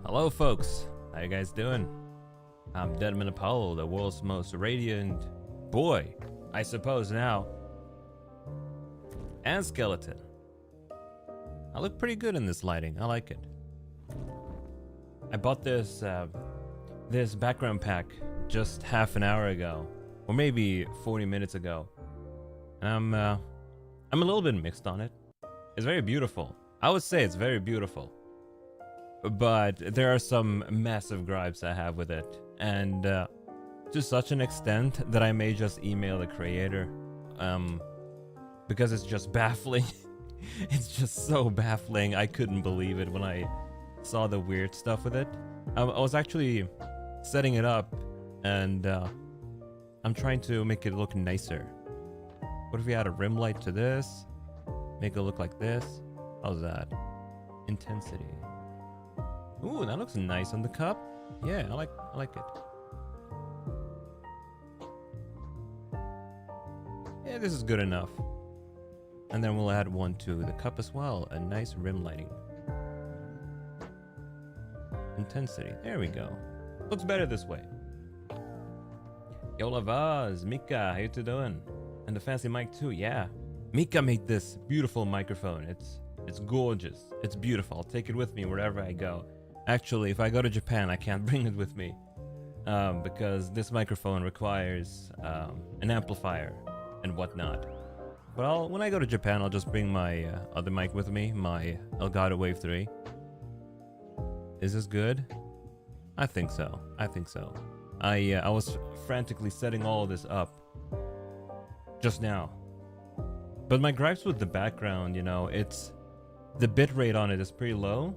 Hello, folks. How you guys doing? I'm Deadman Apollo, the world's most radiant boy, I suppose now, and skeleton. I look pretty good in this lighting. I like it. I bought this this background pack just half an hour ago, or maybe 40 minutes ago. And I'm a little bit mixed on it. It's very beautiful. I would say it's very beautiful. But there are some massive gripes I have with it, and to such an extent that I may just email the creator, because it's just baffling. It's just so baffling. I couldn't believe it when I saw the weird stuff with it. I was actually setting it up, and I'm trying to make it look nicer. What if we add a rim light to this? Make it look like this? How's that? Intensity. Ooh, that looks nice on the cup. Yeah, I like it. Yeah, this is good enough. And then we'll add one to the cup as well. A nice rim lighting. Intensity. There we go. Looks better this way. Yola Vaz, Mika, how you two doing? And the fancy mic too, yeah. Mika made this beautiful microphone. It's gorgeous. It's beautiful. I'll take it with me wherever I go. Actually, if I go to Japan, I can't bring it with me because this microphone requires an amplifier and whatnot. But when I go to Japan, I'll just bring my other mic with me, my Elgato Wave 3. Is this good? I think so. I was frantically setting all of this up just now. But my gripes with the background, you know, the bitrate on it is pretty low.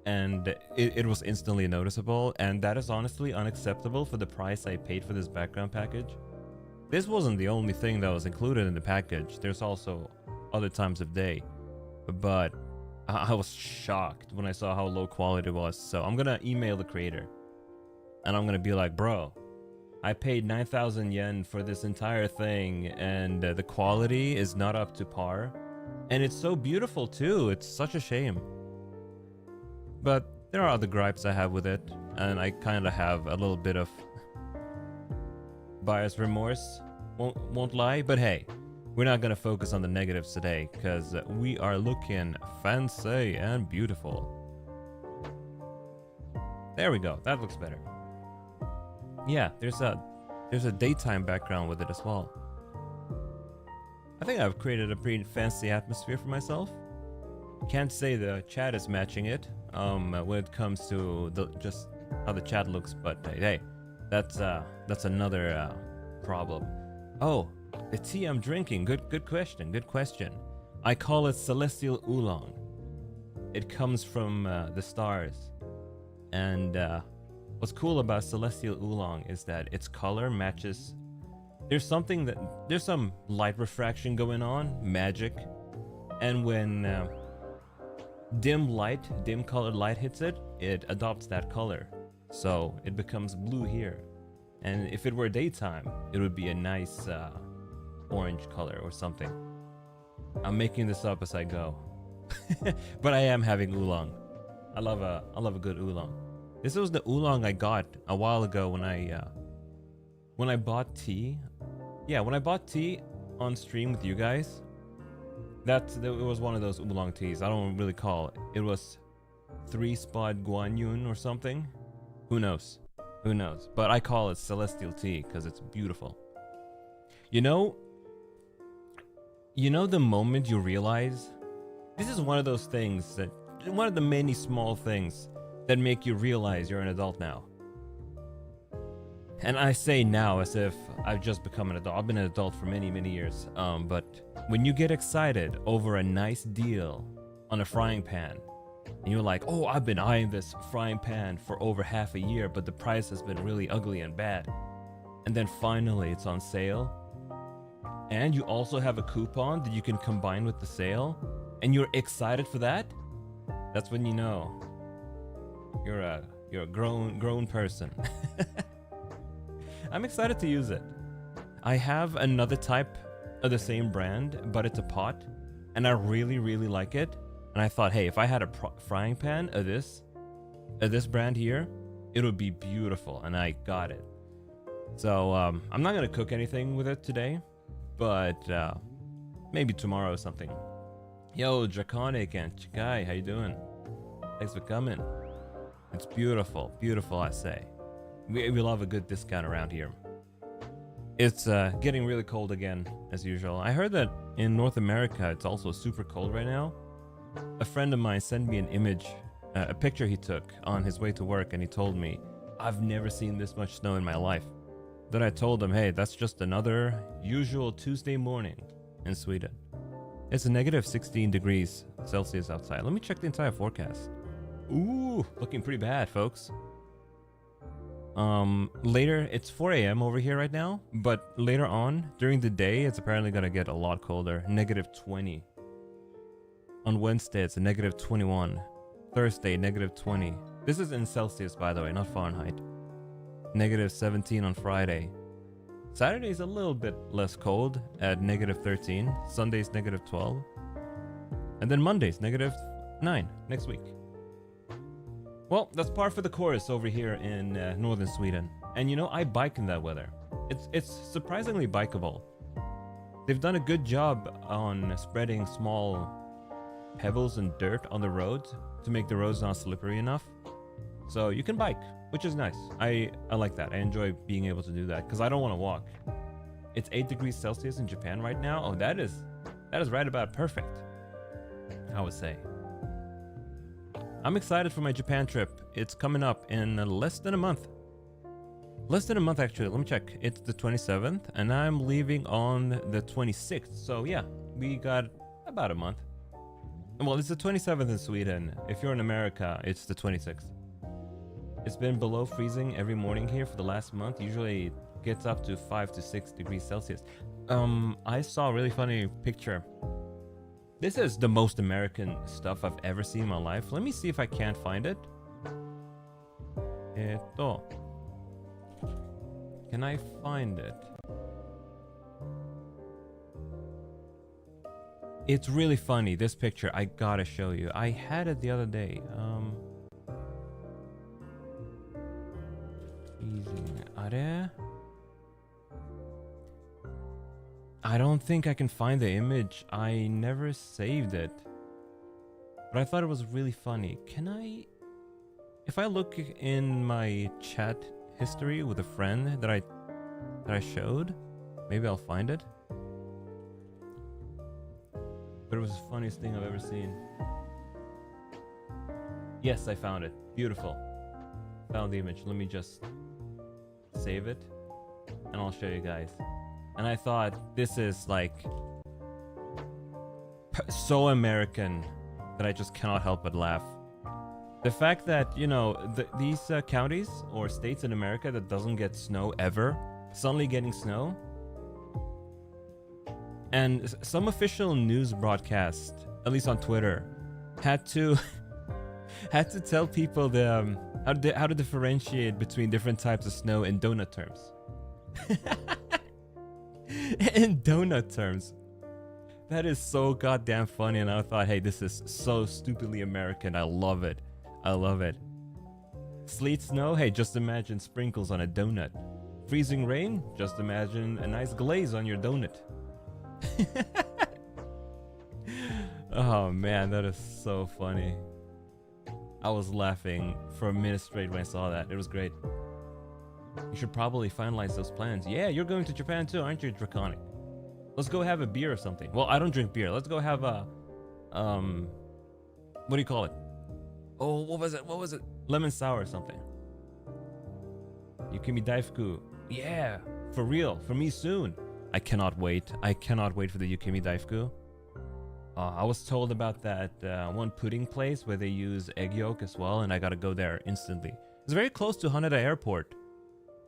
And it was instantly noticeable, and that is honestly unacceptable for the price I paid for this background package. This wasn't the only thing that was included in the package. There's also other times of day, but I was shocked when I saw how low quality it was. So I'm gonna email the creator, and I'm gonna be like, bro, I paid 9,000 yen for this entire thing, and the quality is not up to par, and it's so beautiful too. It's such a shame. But there are other gripes I have with it, and I kind of have a little bit of buyer's remorse, won't lie, but hey, we're not gonna focus on the negatives today, because we are looking fancy and beautiful. There we go, that looks better. Yeah, there's a daytime background with it as well. I think I've created a pretty fancy atmosphere for myself. Can't say the chat is matching it when it comes to just how the chat looks, but hey, that's another problem. Oh, the tea I'm drinking. Good question. I call it Celestial Oolong. It comes from the stars, and what's cool about Celestial Oolong is that its color matches. There's some light refraction going on, magic, and when dim colored light hits it, it adopts that color. So it becomes blue here. And if it were daytime, it would be a nice orange color or something. I'm making this up as I go. But I am having oolong. I love a good oolong. This was the oolong I got a while ago when I bought tea. Yeah, when I bought tea on stream with you guys. It was one of those oolong teas. I don't really call it. It was 3-spot guanyun or something. Who knows? But I call it celestial tea because it's beautiful. You know the moment you realize, this is one of those things one of the many small things that make you realize you're an adult now. And I say now as if I've just become an adult. I've been an adult for many, many years. But when you get excited over a nice deal on a frying pan, and you're like, oh, I've been eyeing this frying pan for over half a year, but the price has been really ugly and bad. And then finally it's on sale. And you also have a coupon that you can combine with the sale, and you're excited for that. That's when you know you're a grown person. I'm excited to use it. I have another type of the same brand, but it's a pot, and I really, really like it. And I thought, hey, if I had a frying pan of this, this brand here, it would be beautiful, and I got it. So I'm not gonna cook anything with it today, but maybe tomorrow or something. Yo, Draconic and Chikai, how you doing? Thanks for coming. It's beautiful, beautiful, I say. We love a good discount around here. It's getting really cold again, as usual. I heard that in North America, it's also super cold right now. A friend of mine sent me an image, a picture he took on his way to work, and he told me, I've never seen this much snow in my life. Then I told him, hey, that's just another usual Tuesday morning in Sweden. It's a negative 16 degrees Celsius outside. Let me check the entire forecast. Ooh, looking pretty bad, folks. Later, it's 4 a.m. over here right now, but later on, during the day, it's apparently gonna get a lot colder. Negative 20. On Wednesday, it's a negative 21. Thursday, negative 20. This is in Celsius, by the way, not Fahrenheit. Negative 17 on Friday. Saturday's a little bit less cold at negative 13. Sunday's negative 12. And then Monday's negative 9 next week. Well, that's par for the course over here in northern Sweden. And you know, I bike in that weather. It's surprisingly bikeable. They've done a good job on spreading small pebbles and dirt on the roads to make the roads not slippery enough. So you can bike, which is nice. I like that. I enjoy being able to do that because I don't want to walk. It's 8 degrees Celsius in Japan right now. Oh, that is right about perfect, I would say. I'm excited for my Japan trip. It's coming up in less than a month. Less than a month, actually. Let me check. It's the 27th, and I'm leaving on the 26th. So yeah, we got about a month. Well, it's the 27th in Sweden. If you're in America, it's the 26th. It's been below freezing every morning here for the last month. Usually it gets up to 5 to 6 degrees Celsius. I saw a really funny picture. This is the most American stuff I've ever seen in my life. Let me see if I can't find it. Can I find it? It's really funny, this picture. I gotta show you. I had it the other day. I don't think I can find the image. I never saved it. But I thought it was really funny. Can I... If I look in my chat history with a friend that I showed, maybe I'll find it. But it was the funniest thing I've ever seen. Yes, I found it. Beautiful. Found the image. Let me just save it and I'll show you guys. And I thought this is like so American that I just cannot help but laugh. The fact that, you know, these counties or states in America that doesn't get snow ever, suddenly getting snow. And some official news broadcast, at least on Twitter, had to tell people the how to differentiate between different types of snow in donut terms. In donut terms. That is so goddamn funny, and I thought, hey, this is so stupidly American. I love it. I love it. Sleet snow? Hey, just imagine sprinkles on a donut. Freezing rain? Just imagine a nice glaze on your donut. Oh man, that is so funny. I was laughing for a minute straight when I saw that. It was great. You should probably finalize those plans. Yeah, you're going to Japan too, aren't you, Draconic? Let's go have a beer or something. Well, I don't drink beer. Let's go have a what do you call it? Oh, what was it? Lemon sour or something. Yukimi Daifuku. Yeah, for real. For me soon. I cannot wait. I cannot wait for the Yukimi Daifuku. I was told about that one pudding place where they use egg yolk as well, and I gotta go there instantly. It's very close to Haneda Airport.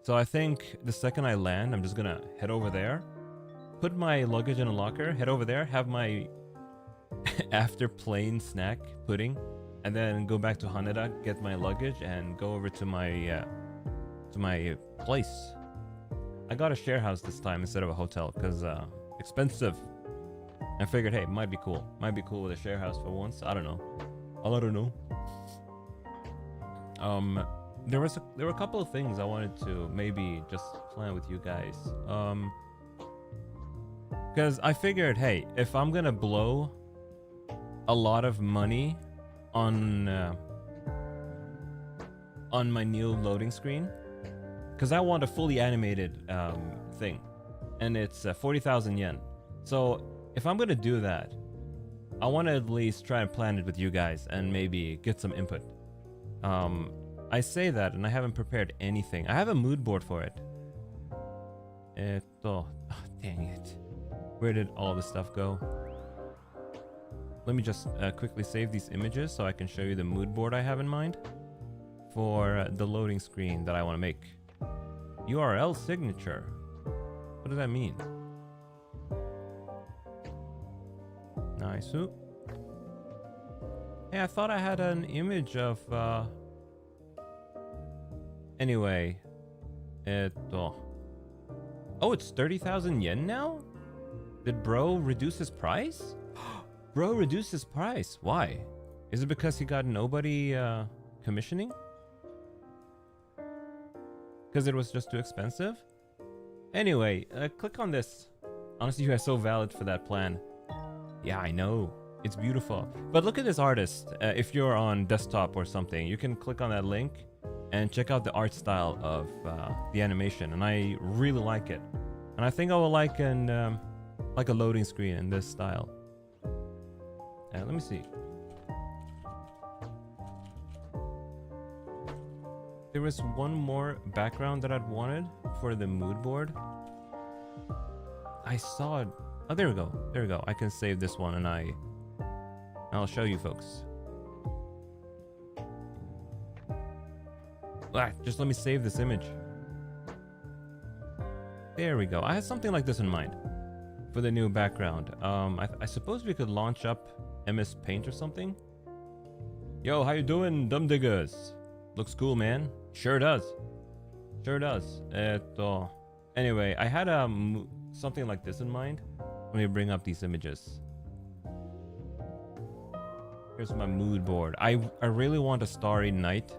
So I think the second I land, I'm just gonna head over there, put my luggage in a locker, head over there, have my after plane snack pudding, and then go back to Haneda, get my luggage, and go over to my place. I got a share house this time instead of a hotel because expensive. I figured, hey, might be cool. Might be cool with a share house for once. I don't know. I don't know. there were a couple of things I wanted to maybe just plan with you guys. Because I figured, hey, if I'm gonna blow a lot of money on my new loading screen, because I want a fully animated thing, and it's 40,000 yen. So if I'm gonna do that, I want to at least try and plan it with you guys and maybe get some input. I say that and I haven't prepared anything. I have a mood board for it. Oh, dang it. Where did all this stuff go? Let me just quickly save these images so I can show you the mood board I have in mind for the loading screen that I want to make. URL signature. What does that mean? Nice. Hey, I thought I had an image of anyway. Oh, it's 30,000 yen now? Did bro reduce his price? Bro reduced his price. Why? Is it because he got nobody commissioning? Because it was just too expensive? Anyway, click on this. Honestly, you guys are so valid for that plan. Yeah, I know. It's beautiful. But look at this artist. If you're on desktop or something, you can click on that link and check out the art style of the animation. And I really like it. And I think I will like a loading screen in this style. Let me see. There was one more background that I'd wanted for the mood board. I saw it. Oh, there we go. There we go. I can save this one and I'll show you folks. Just let me save this image. There we go. I had something like this in mind for the new background. I suppose we could launch up MS Paint or something. Yo, how you doing, dumb diggers? Looks cool, man. Sure does. Sure does. Anyway, I had something like this in mind. Let me bring up these images. Here's my mood board. I really want a starry night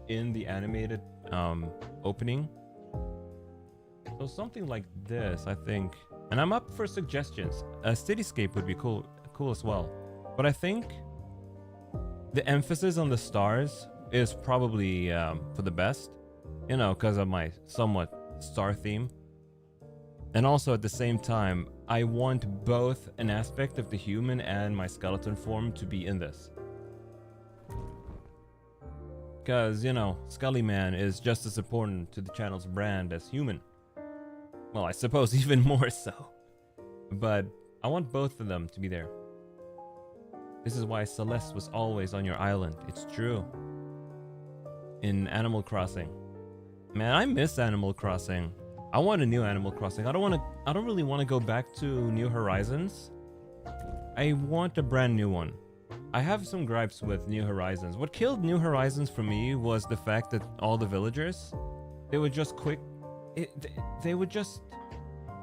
in the animated opening. So something like this, I think. And I'm up for suggestions. A cityscape would be cool as well. But I think the emphasis on the stars is probably for the best. You know, because of my somewhat star theme. And also at the same time, I want both an aspect of the human and my skeleton form to be in this. Because, you know, Scully Man is just as important to the channel's brand as human. Well, I suppose even more so. But I want both of them to be there. This is why Celeste was always on your island. It's true. In Animal Crossing. Man, I miss Animal Crossing. I want a new Animal Crossing. I don't really want to go back to New Horizons. I want a brand new one. I have some gripes with New Horizons. What killed New Horizons for me was the fact that all the villagers, they would just quick. It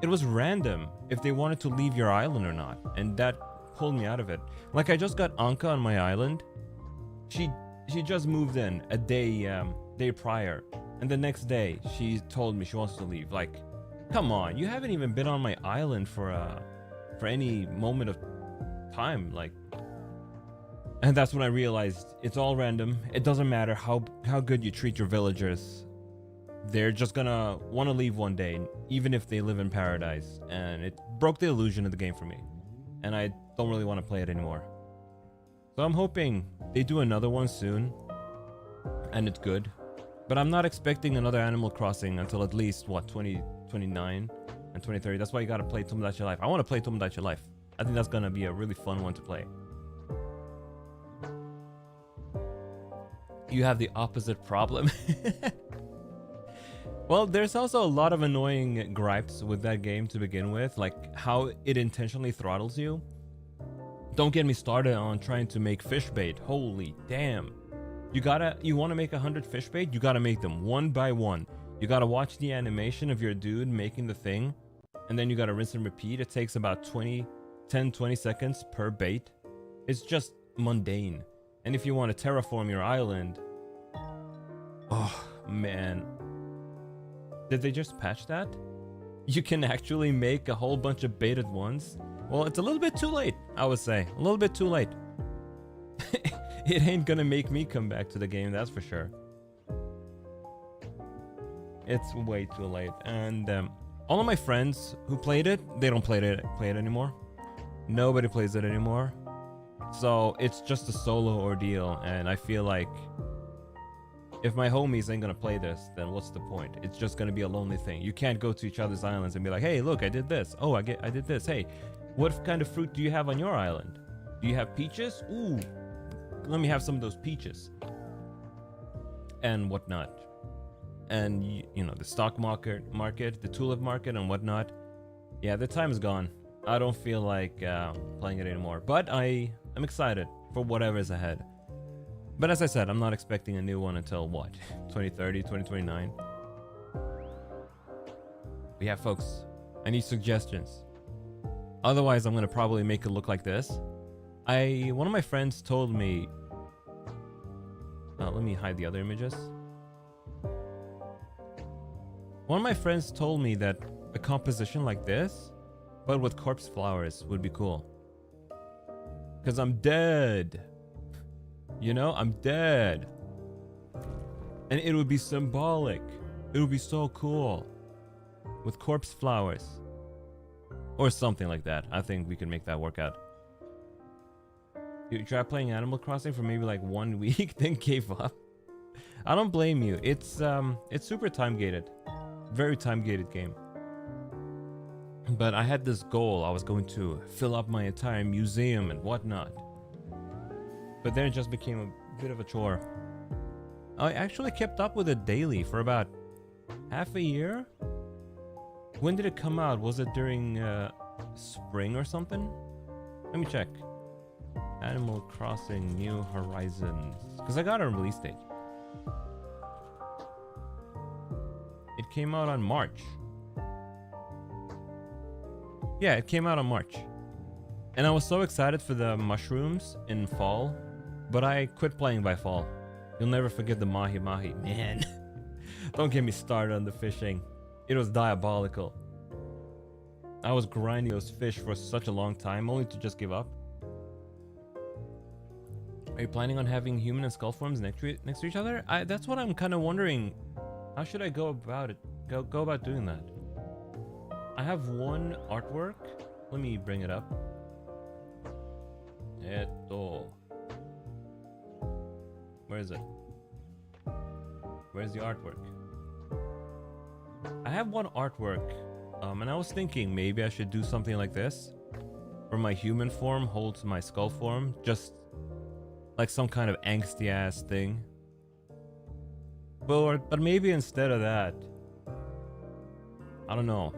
was random if they wanted to leave your island or not, and that pulled me out of it. Like I just got Anka on my island. She just moved in a day prior. And the next day, she told me she wants to leave. Like, come on, you haven't even been on my island for any moment of time. Like, and that's when I realized it's all random. It doesn't matter how good you treat your villagers. They're just gonna want to leave one day, even if they live in paradise. And it broke the illusion of the game for me. And I don't really want to play it anymore. So I'm hoping they do another one soon. And it's good. But I'm not expecting another Animal Crossing until at least, what, 2029 and 2030. That's why you gotta play Tomodachi Life. I want to play Tomodachi Life. I think that's gonna be a really fun one to play. You have the opposite problem. Well, there's also a lot of annoying gripes with that game to begin with, like how it intentionally throttles you. Don't get me started on trying to make fish bait. Holy damn. You want to make 100 fish bait, you gotta make them one by one. You gotta watch the animation of your dude making the thing, and then you gotta rinse and repeat. It takes about 10-20 seconds per bait. It's just mundane. And if you want to terraform your island, Oh, man. Did they just patch that? You can actually make a whole bunch of baited ones? Well, it's a little bit too late, I would say. A little bit too late. It ain't gonna make me come back to the game, that's for sure. It's way too late. And all of my friends who played it, they don't play it anymore. Nobody plays it anymore. So it's just a solo ordeal, and I feel like if my homies ain't gonna play this, then what's the point? It's just gonna be a lonely thing. You can't go to each other's islands and be like, hey, look, I did this. Oh, I did this. Hey, what kind of fruit do you have on your island? Do you have peaches? Ooh, let me have some of those peaches. And whatnot. And, you know, the stock market, the tulip market and whatnot. Yeah, the time is gone. I don't feel like playing it anymore. But I'm excited for whatever is ahead. But as I said, I'm not expecting a new one until what? 2030, 2029? But yeah, folks, I need suggestions. Otherwise, I'm going to probably make it look like this. One of my friends told me... let me hide the other images. One of my friends told me that a composition like this, but with corpse flowers, would be cool. Because I'm dead. You know, I'm dead. And it would be symbolic. It would be so cool. With corpse flowers. Or something like that. I think we can make that work out. You tried playing Animal Crossing for maybe like 1 week, then gave up. I don't blame you. It's super time gated. Very time gated game. But I had this goal. I was going to fill up my entire museum and whatnot. But then it just became a bit of a chore. I actually kept up with it daily for about half a year. When did it come out? Was it during spring or something? Let me check. Animal Crossing New Horizons. Because I got a release date. It came out on March. Yeah, it came out on March. And I was so excited for the mushrooms in fall. But I quit playing by fall. You'll never forget the mahi mahi. Man, don't get me started on the fishing. It was diabolical. I was grinding those fish for such a long time, only to just give up. Are you planning on having human and skull forms next to each other? That's what I'm kind of wondering. How should I go about it? Go about doing that? I have one artwork. Let me bring it up. Where is it? Where's the artwork? I have one artwork, and I was thinking maybe I should do something like this, where my human form holds my skull form, just like some kind of angsty ass thing. But maybe instead of that, I don't know.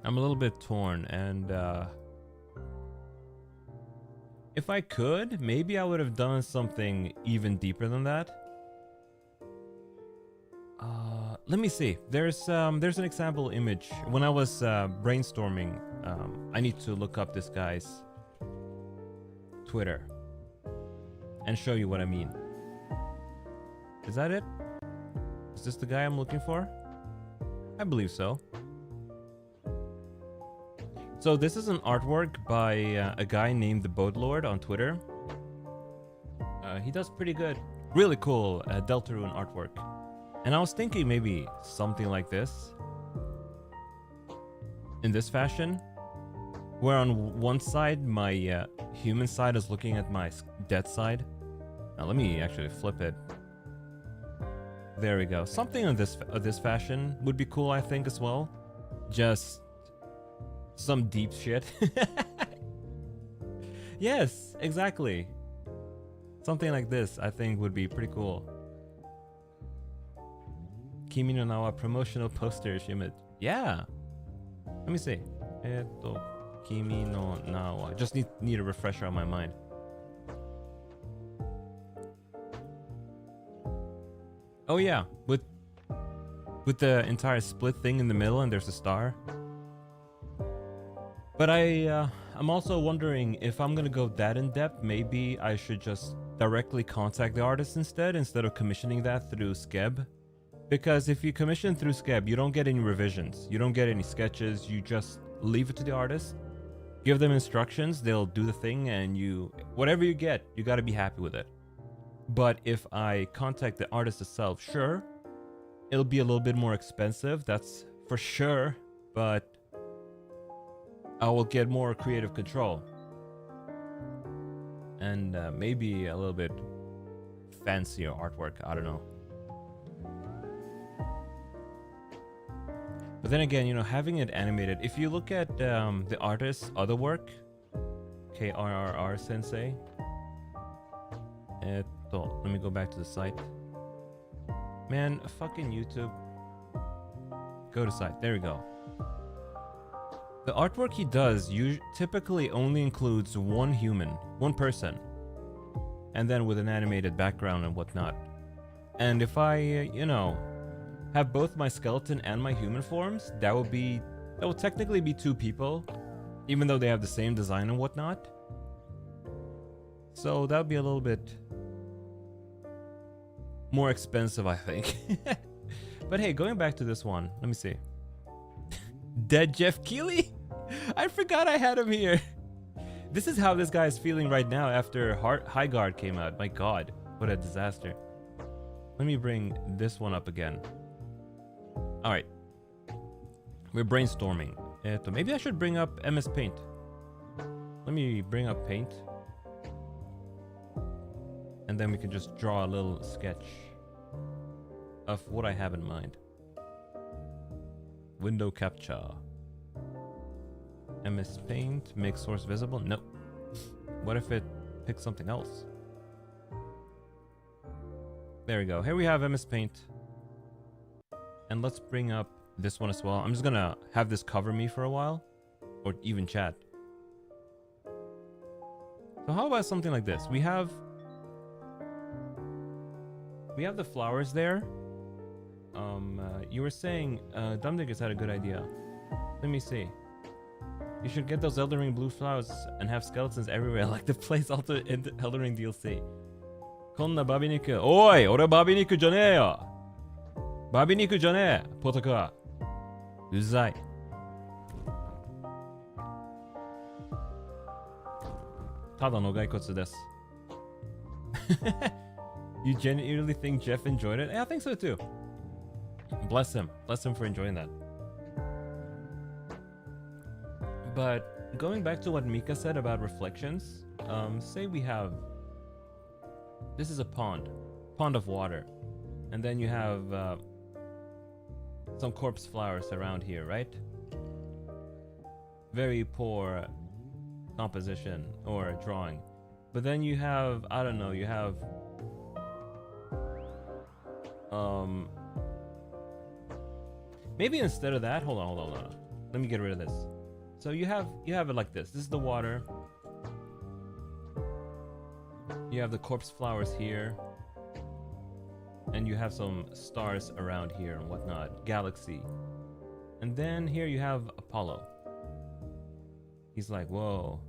I'm a little bit torn, and if I could, maybe I would have done something even deeper than that. Let me see. There's an example image. When I was brainstorming, I need to look up this guy's Twitter and show you what I mean. Is that it? Is this the guy I'm looking for? I believe so. So this is an artwork by a guy named the Boat Lord on Twitter. He does pretty good. Really cool Deltarune artwork. And I was thinking maybe something like this. In this fashion. Where on one side, my human side is looking at my dead side. Now let me actually flip it. There we go. Something in this fashion would be cool, I think, as well. Just some deep shit. Yes, exactly. Something like this, I think, would be pretty cool. Kimi no Nawa promotional posters image. Yeah. Let me see. Kimi no Nawa. Just need a refresher on my mind. Oh yeah, with the entire split thing in the middle and there's a star. But I I'm also wondering if I'm gonna go that in depth, maybe I should just directly contact the artist instead of commissioning that through Skeb. Because if you commission through Skeb, you don't get any revisions, you don't get any sketches, you just leave it to the artist, give them instructions, they'll do the thing, and whatever you get, you gotta be happy with it. But if I contact the artist itself, sure, it'll be a little bit more expensive, that's for sure, but I will get more creative control. And maybe a little bit fancier artwork, I don't know. But then again, having it animated, if you look at the artist's other work, KRRR Sensei, let me go back to the site. Man, fucking YouTube. Go to site, there we go. The artwork he does typically only includes one human, one person, and then with an animated background and whatnot. And if I, have both my skeleton and my human forms, that will technically be two people, even though they have the same design and whatnot. So that would be a little bit more expensive, I think. But hey, going back to this one, let me see. Dead Jeff Keighley? I forgot I had him here. This is how this guy is feeling right now after High Guard came out. My god, what a disaster. Let me bring this one up again. Alright. We're brainstorming. Maybe I should bring up MS Paint. Let me bring up Paint. And then we can just draw a little sketch of what I have in mind. Window capture. MS Paint, make source visible? Nope. What if it picks something else? There we go. Here we have MS Paint. And let's bring up this one as well. I'm just gonna have this cover me for a while. Or even chat. So how about something like this? We have the flowers there. You were saying Dumdiggers had a good idea. Let me see. You should get those Elden Ring blue flowers and have skeletons everywhere like the place also in the Elden Ring DLC. こんなバビ肉。おい、俺バビ肉じゃねえよ。バビ肉じゃねえ、ポトカ。うざい。ただの骸骨です。You genuinely think Jeff enjoyed it? Yeah, I think so too. Bless him. Bless him for enjoying that. But going back to what Mika said about reflections, say we have... This is a pond of water. And then you have some corpse flowers around here, right? Very poor composition or drawing. But then you have, I don't know, you have... maybe instead of that, hold on. Let me get rid of this. So you have it like this. This is the water. You have the corpse flowers here. And you have some stars around here and whatnot. Galaxy. And then here you have Apollo. He's like, whoa.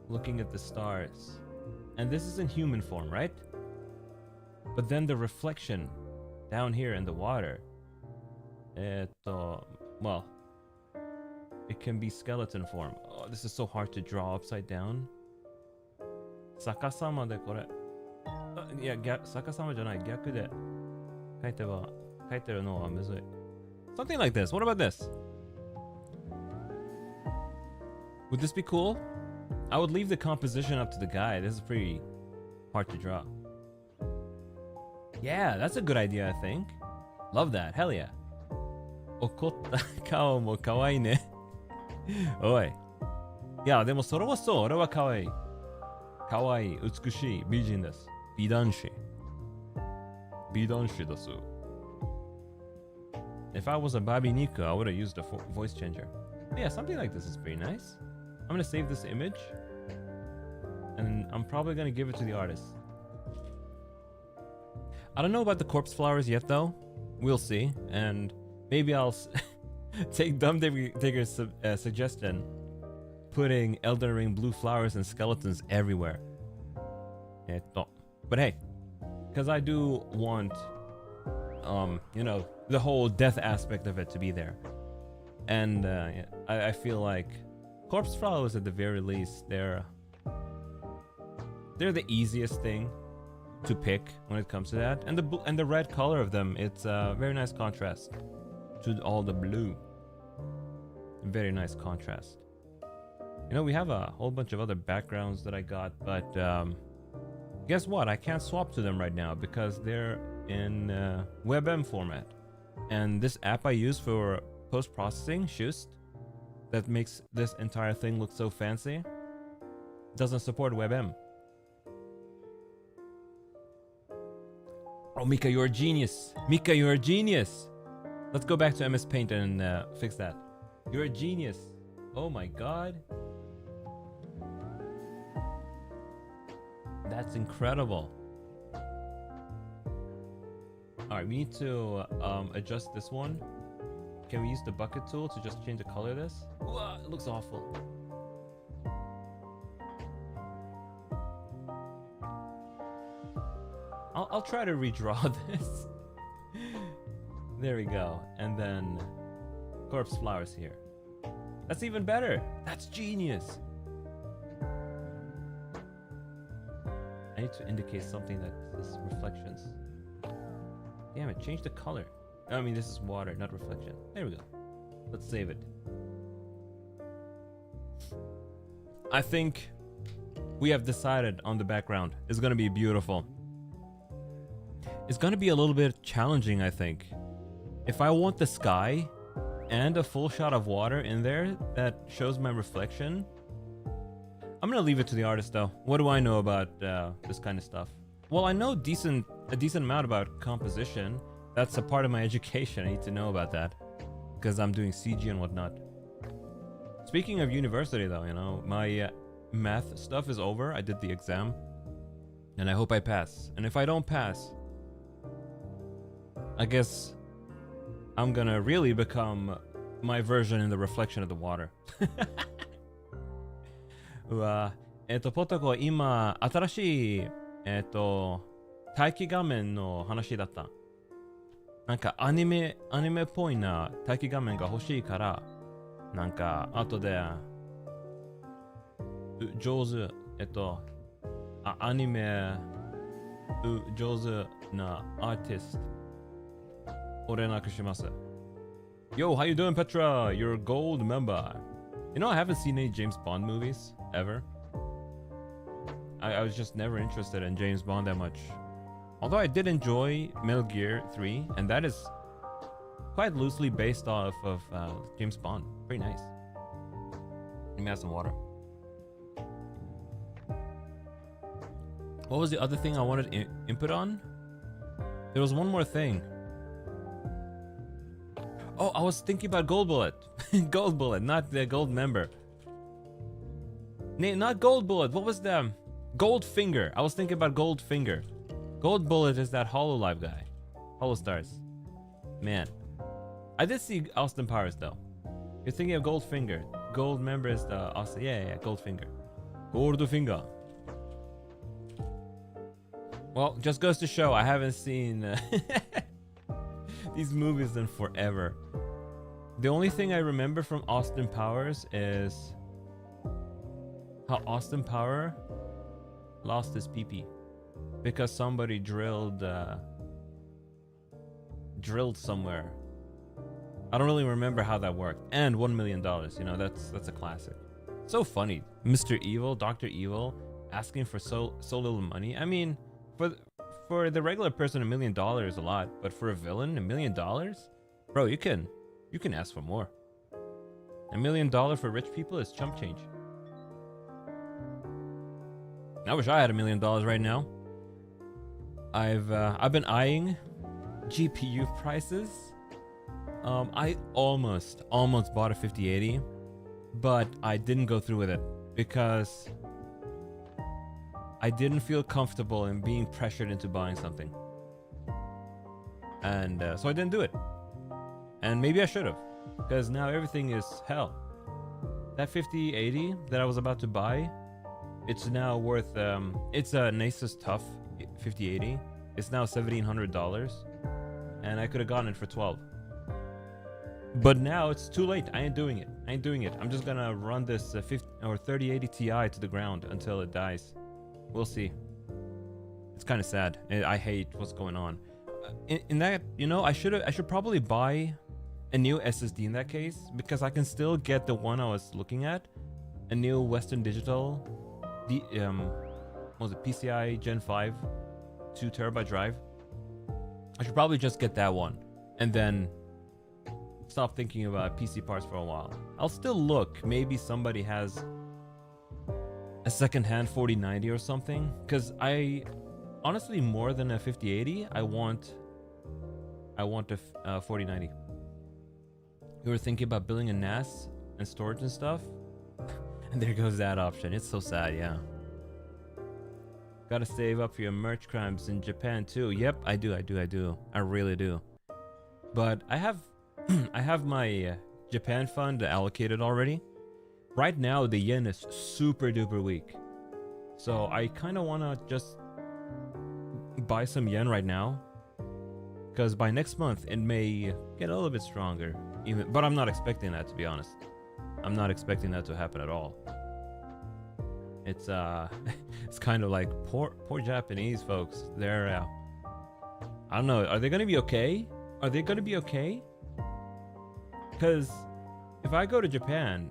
Looking at the stars. And this is in human form, right? But then the reflection down here in the water. Well, it can be skeleton form. Oh, this is so hard to draw upside down. Sakasama de kore. Yeah, Sakasama janai, gyaku de kaiteru no wa muzui. Something like this. What about this? Would this be cool? I would leave the composition up to the guy. This is pretty hard to draw. Yeah, that's a good idea, I think. Love that. Hell yeah. Okotta kao mo kawaii ne. Oi. Yeah, でもそれはそう。俺は可愛い。可愛い、美しい、美人です。美男子。美男子です。If I was a Babi Niku, I would have used a voice changer. But yeah, something like this is pretty nice. I'm gonna save this image. And I'm probably gonna give it to the artist. I don't know about the corpse flowers yet though. We'll see. And maybe I'll Take Dumb Digger's suggestion, putting Elden Ring blue flowers and skeletons everywhere. But hey, because I do want, you know, the whole death aspect of it to be there. And I feel like corpse flowers at the very least, they're the easiest thing to pick when it comes to that. And the red color of them, it's a very nice contrast to all the blue. Very nice contrast. You know, we have a whole bunch of other backgrounds that I got, but guess what? I can't swap to them right now because they're in WebM format. And this app I use for post-processing, Shust, that makes this entire thing look so fancy, doesn't support WebM. Oh, Mika, you're a genius. Mika, you're a genius. Let's go back to MS Paint and fix that. You're a genius. Oh my god. That's incredible. Alright, we need to adjust this one. Can we use the bucket tool to just change the color of this? Whoa, it looks awful. I'll try to redraw this. There we go. And then corpse flowers here. That's even better. That's genius. I need to indicate something that is reflections. Damn it, change the color. I mean, this is water, not reflection. There we go. Let's save it. I think we have decided on the background. It's gonna be beautiful. It's gonna be a little bit challenging, I think. If I want the sky and a full shot of water in there that shows my reflection, I'm gonna leave it to the artist though. What do I know about this kind of stuff? Well, I know a decent amount about composition. That's a part of my education. I need to know about that because I'm doing CG and whatnot. Speaking of university though, you know, my math stuff is over. I did the exam and I hope I pass. And if I don't pass, I guess I'm gonna really become my version in the reflection of the water. ポタコは今新しい待機画面の話だった。なんかアニメっぽいな待機画面が欲しいから、なんか後で上手アニメ上手なアーティストを連絡します。Yo, how you doing, Petra? You're a gold member. You know, I haven't seen any James Bond movies ever. I was just never interested in James Bond that much. Although I did enjoy Metal Gear 3, and that is quite loosely based off of James Bond. Very nice. Let me have some water. What was the other thing I wanted input on? There was one more thing. Oh, I was thinking about Gold Bullet. Gold Bullet, not the gold member. Not Gold Bullet. What was the Gold Finger? I was thinking about Gold Finger. Gold Bullet is that HoloLive guy. HoloStars. Man. I did see Austin Powers though. You're thinking of Gold Finger. Gold member is the Austin. Yeah, Gold Finger. Gold Finger. Well, just goes to show I haven't seen these movies in forever. The only thing I remember from Austin Powers is how Austin Power lost his pee-pee because somebody drilled somewhere. I don't really remember how that worked. And $1 million, you know, that's a classic. So funny. Mr. Evil, Dr. Evil, asking for so little money. I mean, for the regular person, $1 million is a lot, but for a villain, $1 million? Bro, you can ask for more. $1 million for rich people is chump change. I wish I had $1 million right now. I've been eyeing GPU prices. I almost bought a 5080, but I didn't go through with it because I didn't feel comfortable in being pressured into buying something. And so I didn't do it. And maybe I should have. because now everything is hell. That 5080 that I was about to buy, it's now worth it's a Asus Tough 5080. It's now $1,700, and I could have gotten it for 12. But now it's too late. I ain't doing it. I'm just gonna run this 3080 Ti to the ground until it dies. We'll see. It's kind of sad. I hate what's going on. In that, you know, I should probably buy a new SSD in that case, because I can still get the one I was looking at, a new Western Digital, what was it, PCI Gen 5, 2 terabyte drive. I should probably just get that one, and then stop thinking about PC parts for a while. I'll still look. Maybe somebody has a secondhand 4090 or something, because I honestly, more than a 5080, I want a 4090. You were thinking about building a NAS and storage and stuff, and there goes that option. It's so sad. Yeah, gotta save up for your merch crimes in Japan too. Yep, I do. I really do. But I have I have my Japan fund allocated already. Right now the yen is super duper weak, so I kind of want to just buy some yen right now, because by next month it may get a little bit stronger. But I'm not expecting that, to be honest. I'm not expecting that to happen at all. It's it's kind of like poor Japanese folks. They're I don't know. Are they gonna be okay? Because if I go to Japan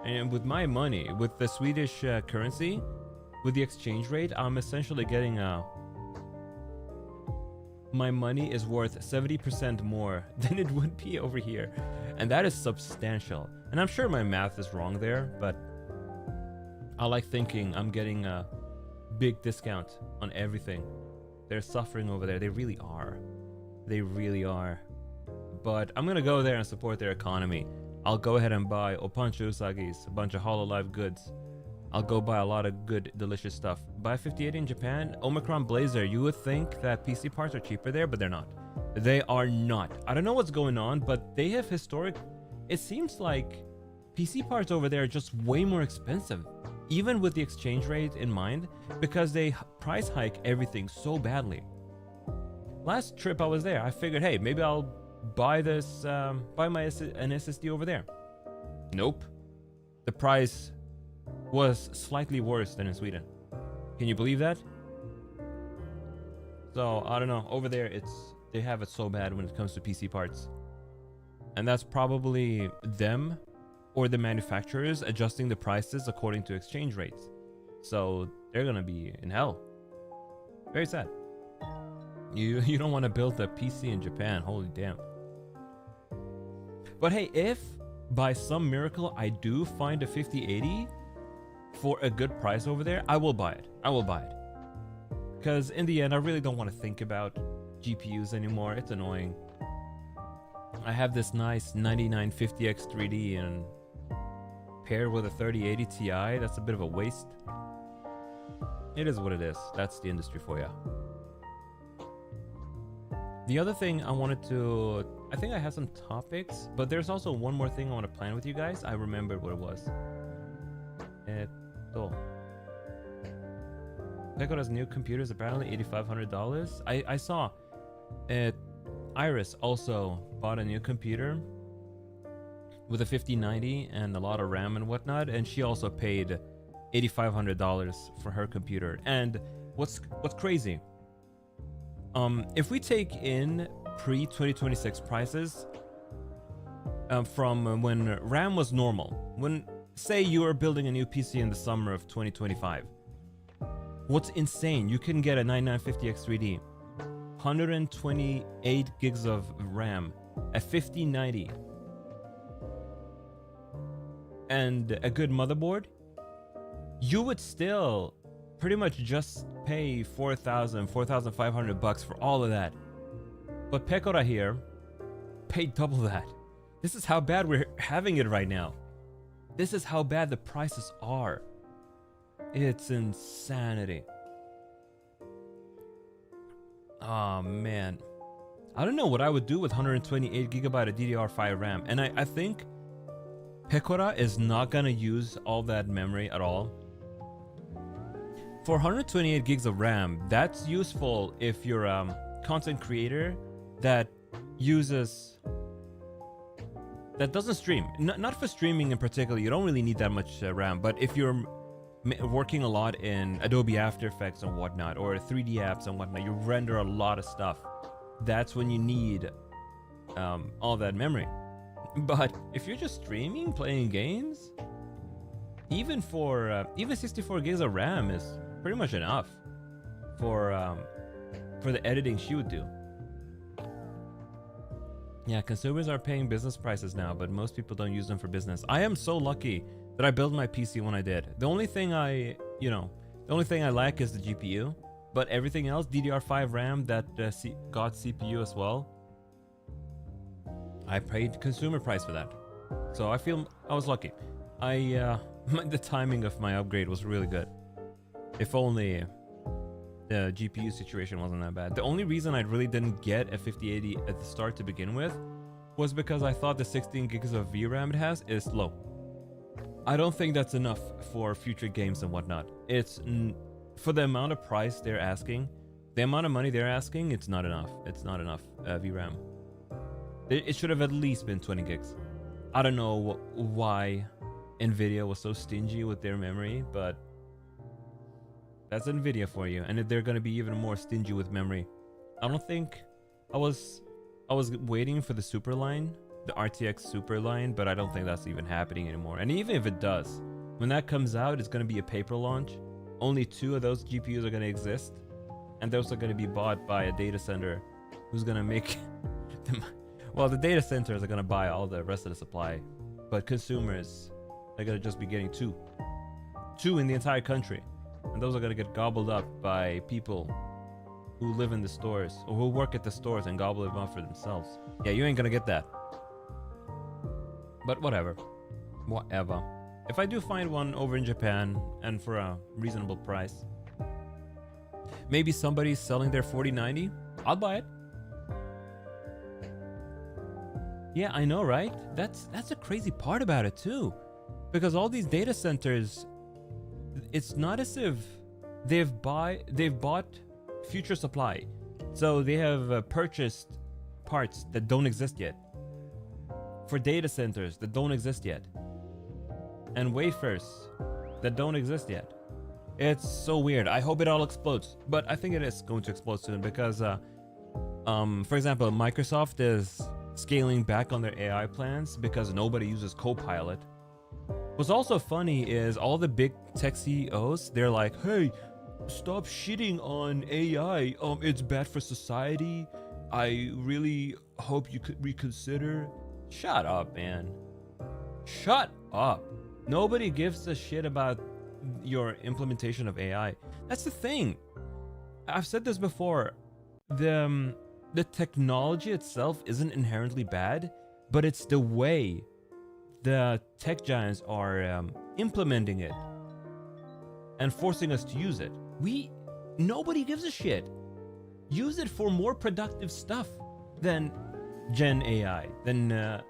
and with my money, with the Swedish currency, with the exchange rate, I'm essentially getting my money is worth 70% more than it would be over here, and that is substantial. And I'm sure my math is wrong there, but I like thinking I'm getting a big discount on everything. They're suffering over there. They really are. But I'm gonna go there and support their economy. I'll go ahead and buy Opancho Usagis, a bunch of Hololive goods. I'll go buy a lot of good, delicious stuff. Buy 5080 in Japan. Omicron Blazer. You would think that PC parts are cheaper there, but they're not. They are not. I don't know what's going on, but they have it seems like PC parts over there are just way more expensive, even with the exchange rate in mind, because they price hike everything so badly. Last trip I was there, I figured, hey, maybe I'll buy this, an SSD over there. Nope. The price was slightly worse than in Sweden. Can you believe that? So I don't know, over there they have it so bad when it comes to PC parts, and that's probably them or the manufacturers adjusting the prices according to exchange rates. So they're gonna be in hell. Very sad. You don't want to build a PC in Japan. Holy damn. But hey, if by some miracle I do find a 5080 for a good price over there, I will buy it. Because in the end, I really don't want to think about GPUs anymore. It's annoying. I have this nice 9950X 3D, and paired with a 3080 Ti, that's a bit of a waste. It is what it is. That's the industry for you. The other thing I wanted to... I think I have some topics, but there's also one more thing I want to plan with you guys. I remembered what it was. Pekora's new computer is apparently $8,500. I saw it. Iris also bought a new computer with a 5090 and a lot of RAM and whatnot, and she also paid $8,500 for her computer. And what's crazy, if we take in pre-2026 prices, from when RAM was normal, when say you are building a new PC in the summer of 2025, what's insane, you can get a 9950X 3D, 128 gigs of RAM, a 5090, and a good motherboard. You would still pretty much just pay $4,500 for all of that. But Pekora here paid double that. This is how bad we're having it right now. This is how bad the prices are. It's insanity. Oh man. I don't know what I would do with 128 gigabyte of DDR5 RAM. And I think Pecora is not gonna use all that memory at all. For 128 gigs of RAM, that's useful if you're a content creator that doesn't stream. Not for streaming in particular, you don't really need that much RAM, but if you're working a lot in Adobe After Effects and whatnot, or 3D apps and whatnot, you render a lot of stuff, that's when you need all that memory. But if you're just streaming, playing games, even 64 gigs of RAM is pretty much enough for the editing she would do. Yeah, consumers are paying business prices now, but most people don't use them for business. I am so lucky that I built my PC when I did. The only thing I lack is the GPU, but everything else, DDR5 RAM that got CPU as well, I paid consumer price for that. So I feel I was lucky. The timing of my upgrade was really good. If only the GPU situation wasn't that bad. The only reason I really didn't get a 5080 at the start to begin with was because I thought the 16 gigs of VRAM it has is low. I don't think that's enough for future games and whatnot. It's for the amount of price they're asking, the amount of money they're asking, it's not enough. It's not enough VRAM. It should have at least been 20 gigs. I don't know why Nvidia was so stingy with their memory, but that's Nvidia for you, and they're gonna be even more stingy with memory. I don't think I was waiting for the super line, the RTX super line, but I don't think that's even happening anymore. And even if it does, when that comes out, it's gonna be a paper launch. Only 2 of those GPUs are gonna exist, and those are gonna be bought by a data center who's gonna make them. Well, the data centers are gonna buy all the rest of the supply, but consumers are gonna just be getting 2 in the entire country. And those are going to get gobbled up by people who live in the stores or who work at the stores and gobble them up for themselves. Yeah, you ain't going to get that. But whatever. Whatever. If I do find one over in Japan and for a reasonable price, maybe somebody's selling their 4090, I'll buy it. Yeah, I know, right? That's a crazy part about it too. Because all these data centers, it's not as if they've bought future supply, so they have purchased parts that don't exist yet for data centers that don't exist yet, and wafers that don't exist yet. It's so weird. I hope it all explodes, but I think it is going to explode soon because, for example, Microsoft is scaling back on their AI plans because nobody uses Copilot. What's also funny is all the big tech CEOs, they're like, hey, stop shitting on AI. It's bad for society. I really hope you could reconsider. Shut up, man. Shut up. Nobody gives a shit about your implementation of AI. That's the thing. I've said this before. The technology itself isn't inherently bad, but it's the way the tech giants are implementing it and forcing us to use it. Nobody gives a shit. Use it for more productive stuff than Gen AI, than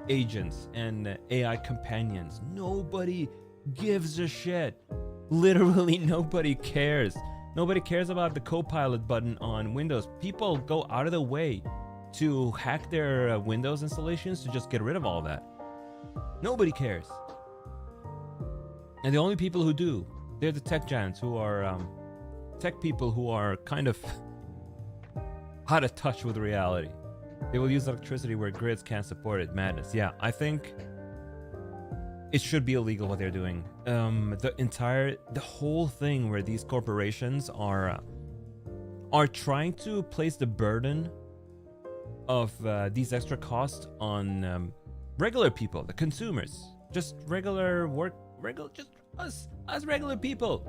agents and AI companions. Nobody gives a shit. Literally nobody cares. Nobody cares about the Copilot button on Windows. People go out of the way to hack their Windows installations to just get rid of all that. Nobody cares. And the only people who do, they're the tech giants who are tech people who are kind of out of touch with reality. They will use electricity where grids can't support it. Madness. Yeah, I think it should be illegal what they're doing. The whole thing where these corporations are trying to place the burden of these extra costs on regular people, the consumers, just just us regular people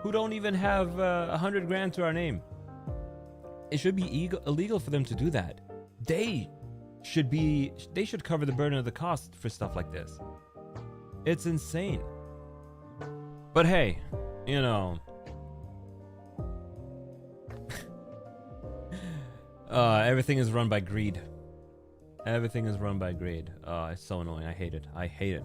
who don't even have 100 grand to our name. It should be illegal for them to do that. They should cover the burden of the cost for stuff like this. It's insane. But hey, Everything is run by greed. Everything is run by greed. It's so annoying. I hate it. I hate it.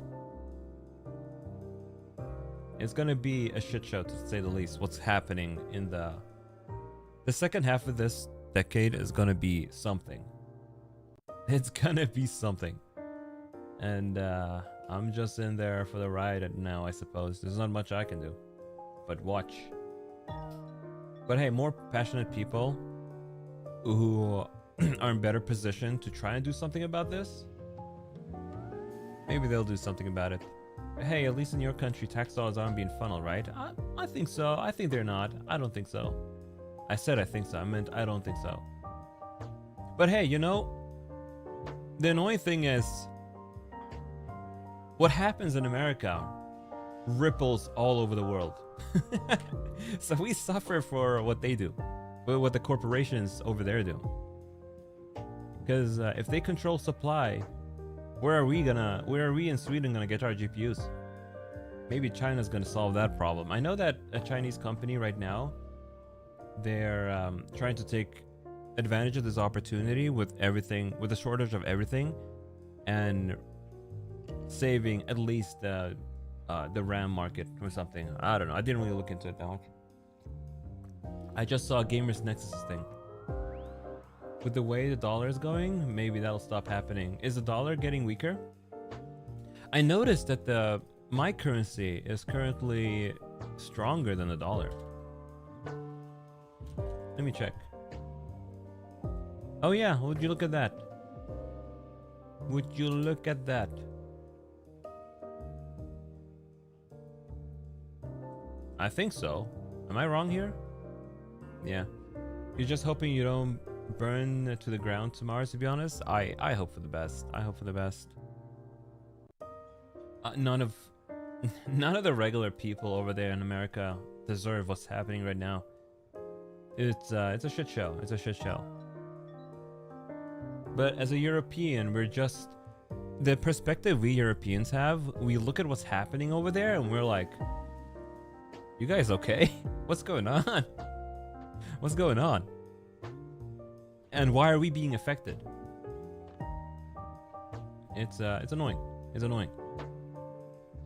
It's gonna be a shit show, to say the least. What's happening in the second half of this decade is gonna be something. It's gonna be something. And I'm just in there for the ride now, I suppose. There's not much I can do but watch. But hey, more passionate people who are in better position to try and do something about this, maybe they'll do something about it. Hey, at least in your country, tax dollars aren't being funneled, right? I think so. I think they're not. I don't think so. I said I think so. I meant I don't think so. But hey, you know, the annoying thing is, what happens in America ripples all over the world. So we suffer for what they do, what the corporations over there do. Because if they control supply, where are we in Sweden gonna get our GPUs? Maybe China's gonna solve that problem. I know that a Chinese company right now, they're trying to take advantage of this opportunity with everything, with the shortage of everything, and saving at least the RAM market or something. I don't know. I didn't really look into it that much. I just saw Gamers Nexus thing. With the way the dollar is going, maybe that'll stop happening. Is the dollar getting weaker? I noticed that my currency is currently stronger than the dollar. Let me check. Oh yeah, would you look at that? Would you look at that? I think so. Am I wrong here? Yeah. You're just hoping you don't burn to the ground tomorrow, to be honest. I hope for the best. I hope for the best. None of the regular people over there in America deserve what's happening right now. It's a shit show. It's a shit show. But as a European, we're just, the perspective we Europeans have, we look at what's happening over there and we're like, you guys okay? What's going on? What's going on? And why are we being affected? It's annoying. It's annoying.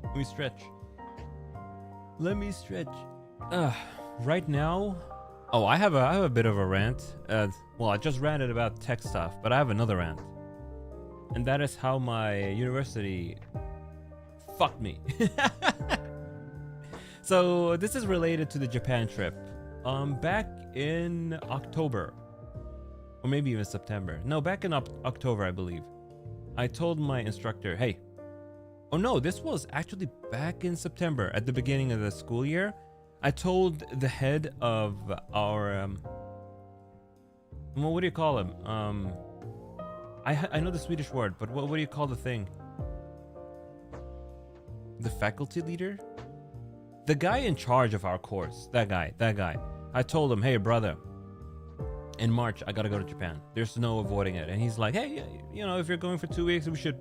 Let me stretch. Let me stretch. Right now, oh, I have a bit of a rant. Well, I just ranted about tech stuff, but I have another rant, and that is how my university fucked me. So this is related to the Japan trip. Back in October, or maybe even September. No, back in October, I believe. I told my instructor, hey, oh no, this was actually back in September at the beginning of the school year. I told the head of our, well, what do you call him? I know the Swedish word, but what do you call the thing? The faculty leader? The guy in charge of our course, that guy. I told him, hey brother, in March I gotta go to Japan. There's no avoiding it. And he's like, hey, you know, if you're going for 2 weeks, we should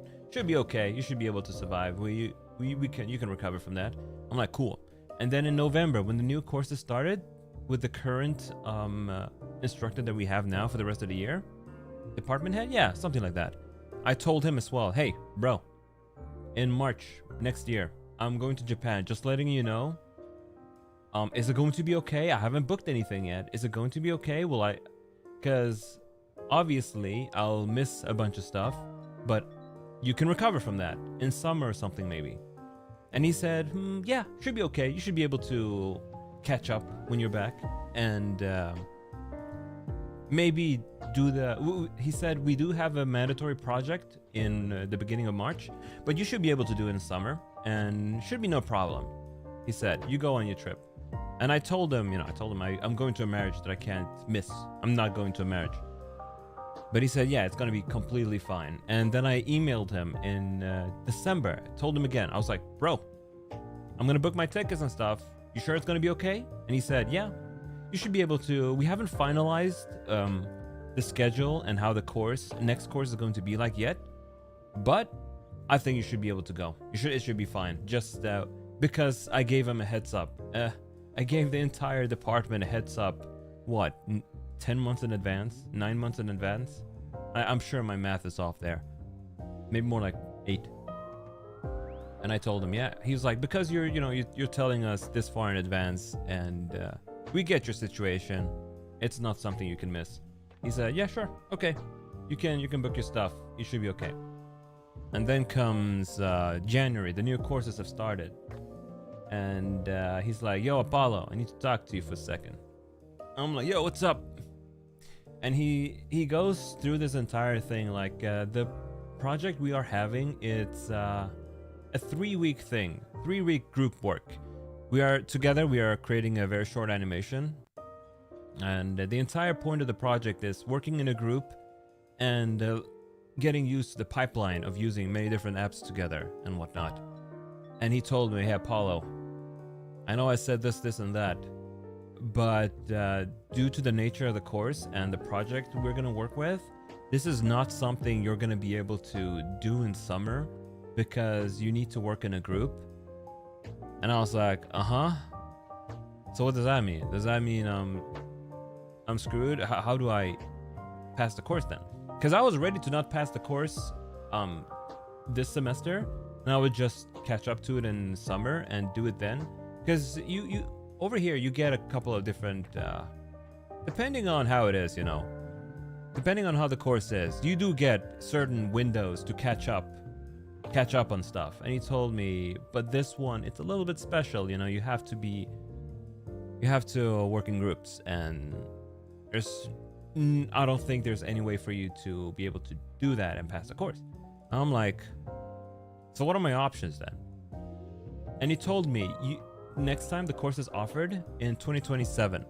be okay. You should be able to survive. You can recover from that. I'm like, cool. And then in November, when the new courses started, with the current instructor that we have now for the rest of the year, department head, yeah, something like that. I told him as well, hey bro, in March next year, I'm going to Japan, just letting you know. Is it going to be okay? I haven't booked anything yet. Is it going to be okay? Will I? Because obviously I'll miss a bunch of stuff, but you can recover from that in summer or something maybe. And he said, yeah, should be okay. You should be able to catch up when you're back. And maybe do he said, we do have a mandatory project in the beginning of March, but you should be able to do it in summer. And should be no problem. He said, you go on your trip. And I told him, I'm going to a marriage that I can't miss. I'm not going to a marriage. But he said, yeah, it's going to be completely fine. And then I emailed him in December. Told him again. I was like, bro, I'm going to book my tickets and stuff. You sure it's going to be okay? And he said, yeah, you should be able to. We haven't finalized the schedule and how the next course is going to be like yet. But I think you should be able to go. It should be fine. Just because I gave him a heads up. I gave the entire department a heads up. What? 10 months in advance, 9 months in advance. I'm sure my math is off there. Maybe more like 8. And I told him, yeah. He was like, because you're telling us this far in advance, and we get your situation. It's not something you can miss. He said, yeah, sure, okay. You can book your stuff. You should be okay. And then comes January. The new courses have started. And he's like, yo, Apollo, I need to talk to you for a second. I'm like, yo, what's up? And he goes through this entire thing, like the project we are having, it's a 3-week thing, 3-week group work. We are creating a very short animation. And the entire point of the project is working in a group and getting used to the pipeline of using many different apps together and whatnot. And he told me, hey, Apollo, I know I said this and that, but due to the nature of the course and the project we're going to work with, this is not something you're going to be able to do in summer because you need to work in a group. And I was like, uh-huh. So what does that mean? Does that mean I'm screwed? How do I pass the course then? Because I was ready to not pass the course this semester, and I would just catch up to it in summer and do it then. Because you over here you get a couple of different, depending on how it is, depending on how the course is, you do get certain windows to catch up on stuff. And he told me, but this one, it's a little bit special. You have to work in groups, and I don't think there's any way for you to be able to do that and pass the course. I'm like, so what are my options then? And he told me, next time the course is offered in 2027,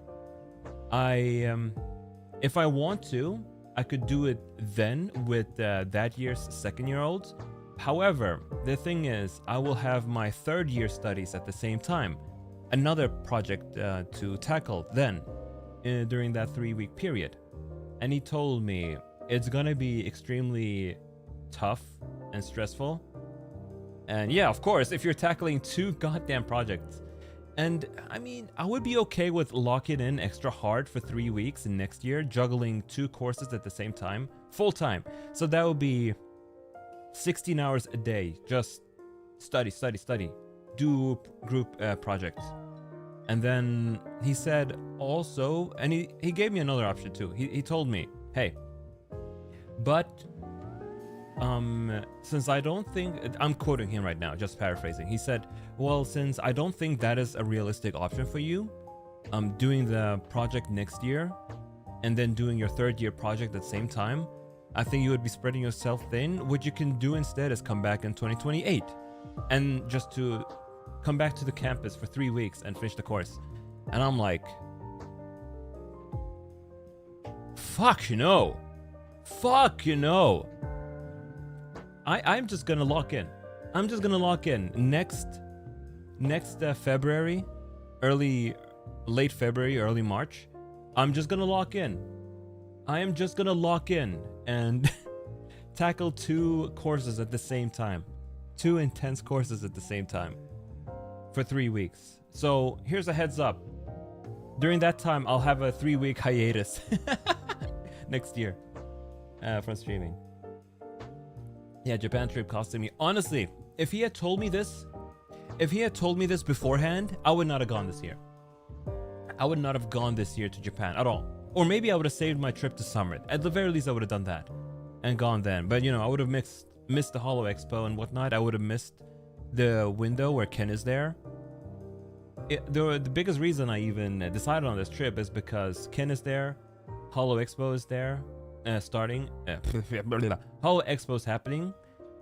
if I want to, I could do it then with that year's second-year-olds. However, the thing is, I will have my third-year studies at the same time, another project to tackle then during that 3-week period. And he told me it's gonna be extremely tough and stressful. And yeah, of course, if you're tackling 2 goddamn projects. And I mean, I would be okay with locking in extra hard for 3 weeks in next year, juggling 2 courses at the same time, full time. So that would be 16 hours a day, just study, do group projects. And then he said also, and he gave me another option too. He told me, hey, but since I don't think, I'm quoting him right now, just paraphrasing. He said, well, since I don't think that is a realistic option for you, doing the project next year and then doing your 3rd-year project at the same time, I think you would be spreading yourself thin. What you can do instead is come back in 2028 and just to come back to the campus for 3 weeks and finish the course. And I'm like, fuck, I'm just gonna lock in. I'm just gonna lock in next February, late February, early March. I'm just gonna lock in. I am just gonna lock in and tackle 2 courses at the same time, 2 intense courses at the same time for 3 weeks. So here's a heads up. During that time, I'll have a 3-week hiatus next year from streaming. Yeah, Japan trip costing me. Honestly, if he had told me this beforehand, I would not have gone this year. I would not have gone this year to Japan at all. Or maybe I would have saved my trip to summer. At the very least, I would have done that and gone then. But I would have missed the Holo Expo and whatnot. I would have missed the window where Ken is there. The biggest reason I even decided on this trip is because Ken is there, Holo Expo is there, starting. Holo Expo is happening.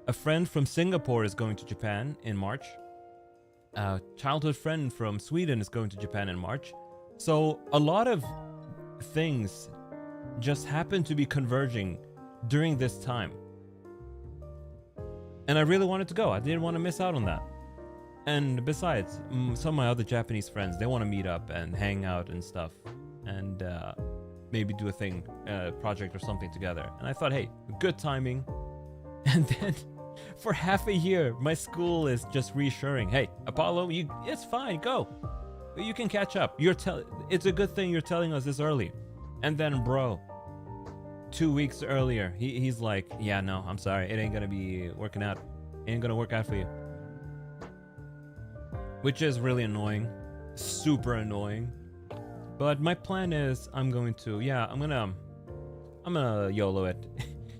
A friend from Singapore is going to Japan in March. A childhood friend from Sweden is going to Japan in March. So a lot of things just happen to be converging during this time. And I really wanted to go. I didn't want to miss out on that. And besides, some of my other Japanese friends, they want to meet up and hang out and stuff. And maybe do a thing, project or something together. And I thought, hey, good timing. And then for half a year, my school is just reassuring, hey, Apollo, it's fine, go. You can catch up. It's a good thing you're telling us this early. And then, bro, 2 weeks earlier, he's like, yeah, no, I'm sorry, it ain't gonna be working out. It ain't gonna work out for you. Which is really annoying, super annoying. But my plan is I'm gonna YOLO it.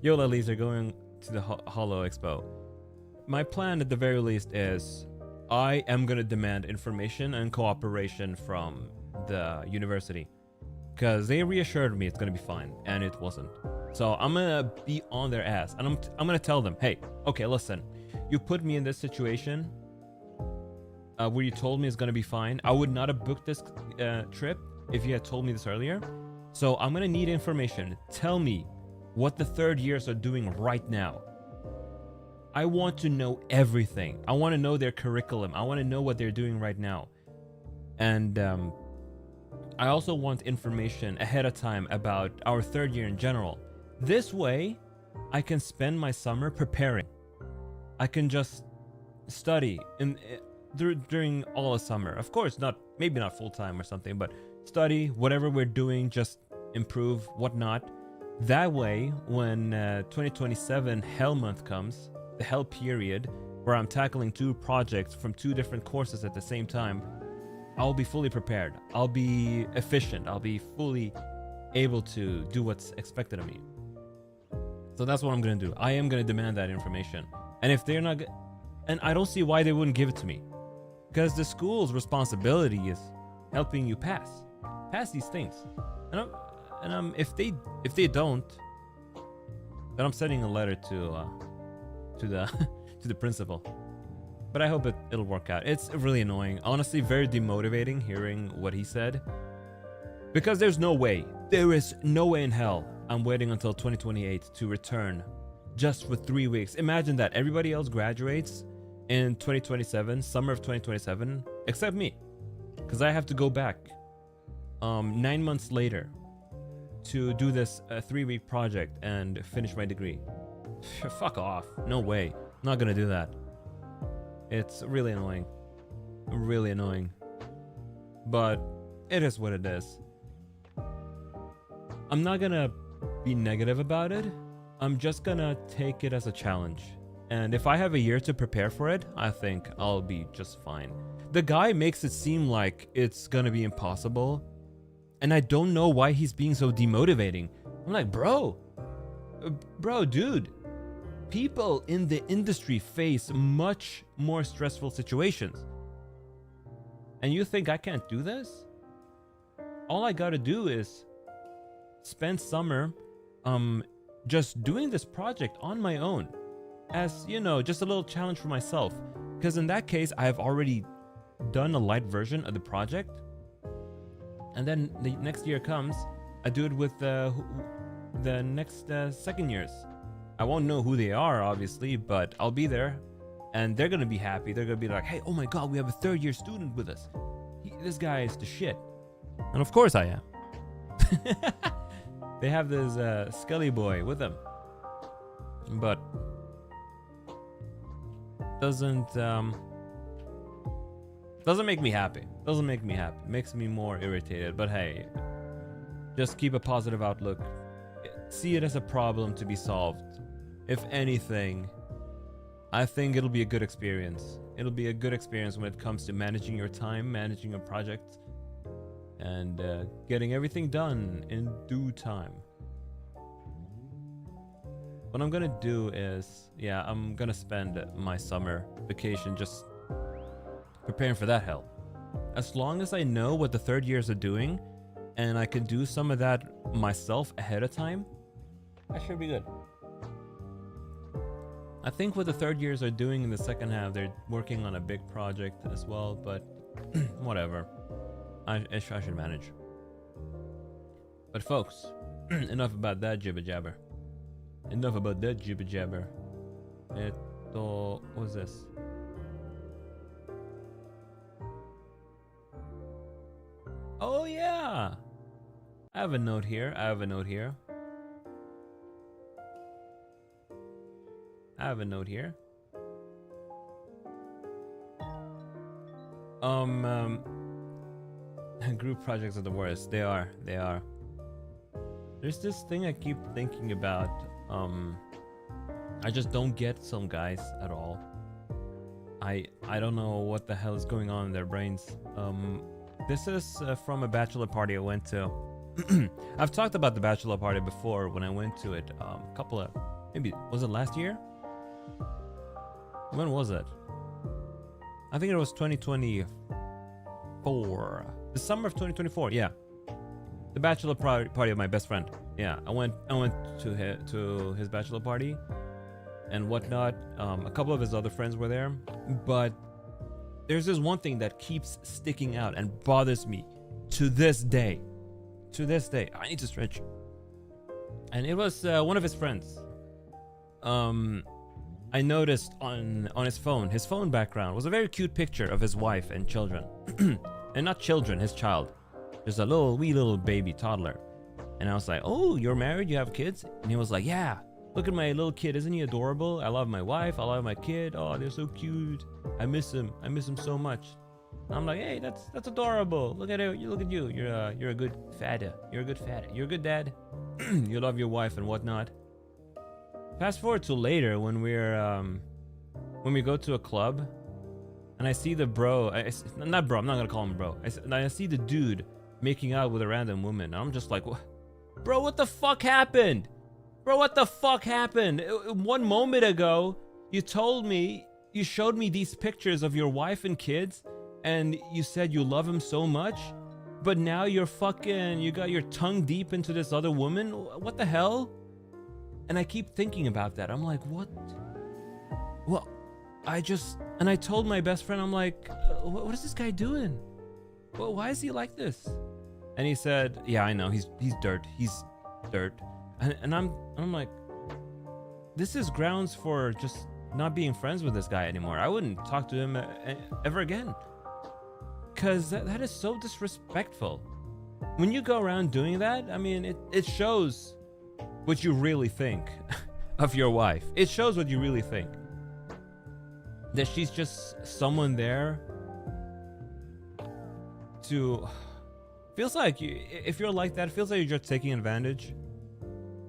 YOLO leads are going to the Holo Expo. My plan at the very least is I am gonna demand information and cooperation from the university, because they reassured me it's gonna be fine, and it wasn't. So I'm gonna be on their ass, and I'm gonna tell them, hey, okay, listen, you put me in this situation where you told me it's gonna be fine. I would not have booked this trip if you had told me this earlier. So I'm gonna need information. Tell me what the third years are doing right now. I want to know everything. I want to know their curriculum. I want to know what they're doing right now. And I also want information ahead of time about our third year in general. This way, I can spend my summer preparing. I can just study during all the summer. Of course, maybe not full time or something, but study whatever we're doing, just improve, whatnot. That way, when 2027 Hell Month comes, the Hell period, where I'm tackling 2 projects from 2 different courses at the same time, I'll be fully prepared. I'll be efficient. I'll be fully able to do what's expected of me. So that's what I'm gonna do. I am gonna demand that information. And if they're not, and I don't see why they wouldn't give it to me, because the school's responsibility is helping you pass these things. And if they don't, then I'm sending a letter to the principal. But I hope it'll work out. It's really annoying, honestly, very demotivating hearing what he said, because there is no way in hell I'm waiting until 2028 to return just for 3 weeks. Imagine that everybody else graduates in 2027, summer of 2027, except me, because I have to go back 9 months later to do this 3-week project and finish my degree. Fuck off. No way. I'm not gonna do that. It's really annoying. Really annoying. But it is what it is. I'm not gonna be negative about it. I'm just gonna take it as a challenge. And if I have a year to prepare for it, I think I'll be just fine. The guy makes it seem like it's gonna be impossible, and I don't know why he's being so demotivating. I'm like, bro, dude, people in the industry face much more stressful situations. And you think I can't do this? All I gotta do is spend summer just doing this project on my own, as, you know, just a little challenge for myself. Because in that case, I have already done a light version of the project. And then the next year comes, I do it with the next second years. I won't know who they are, obviously, but I'll be there, and they're gonna be happy. They're gonna be like, hey, oh my god, we have a third year student with us. This guy is the shit. And of course I am. They have this Skelly boy with them, but doesn't make me happy. Doesn't make me happy. Makes me more irritated. But hey, just keep a positive outlook. See it as a problem to be solved. If anything, I think it'll be a good experience. It'll be a good experience when it comes to managing your time, managing your project, and getting everything done in due time. What I'm gonna do is, yeah, I'm gonna spend my summer vacation just preparing for that hell. As long as I know what the third years are doing, and I can do some of that myself ahead of time, I should be good. I think what the third years are doing in the second half, they're working on a big project as well, but whatever. I should manage. But folks, enough about that jibber jabber. Enough about that jibber jabber. What was this? Oh yeah! I have a note here. I have a note here. Group projects are the worst. They are. There's this thing I keep thinking about. I just don't get some guys at all. I don't know what the hell is going on in their brains. This is from a bachelor party I went to. I've talked about the bachelor party before when I went to it. Maybe was it last year? When was it? I think it was 2024. The summer of 2024. Yeah, the bachelor party of my best friend. Yeah, I went to his bachelor party and whatnot. A couple of his other friends were there, but there's this one thing that keeps sticking out and bothers me to this day. To this day, I need to stretch. And it was one of his friends. I noticed on his phone background was a very cute picture of his wife and children. And not children, his child. Just a wee little baby toddler. And I was like, oh, you're married? You have kids? And he was like, yeah. Look at my little kid. Isn't he adorable? I love my wife. I love my kid. Oh, they're so cute. I miss him. I miss him so much. And I'm like, hey, that's adorable. Look at it. Look at you. You're a good father. You're a good father. You're a good dad. You love your wife and whatnot. Fast forward to later when when we go to a club, and I see the bro. Not bro. I'm not gonna call him bro. I see the dude making out with a random woman. I'm just like, bro, what the fuck happened? Bro, what the fuck happened? 1 moment ago, you showed me these pictures of your wife and kids, and you said you love him so much, but now you got your tongue deep into this other woman. What the hell? And I keep thinking about that. I'm like, what? Well, I told my best friend, I'm like, what is this guy doing? Well, why is he like this? And he said, yeah, I know, he's dirt. He's dirt. And I'm like, this is grounds for just not being friends with this guy anymore. I wouldn't talk to him ever again. Because that is so disrespectful. When you go around doing that, I mean, it shows what you really think of your wife. It shows what you really think. That she's just someone there to... Feels like if you're like that, it feels like you're just taking advantage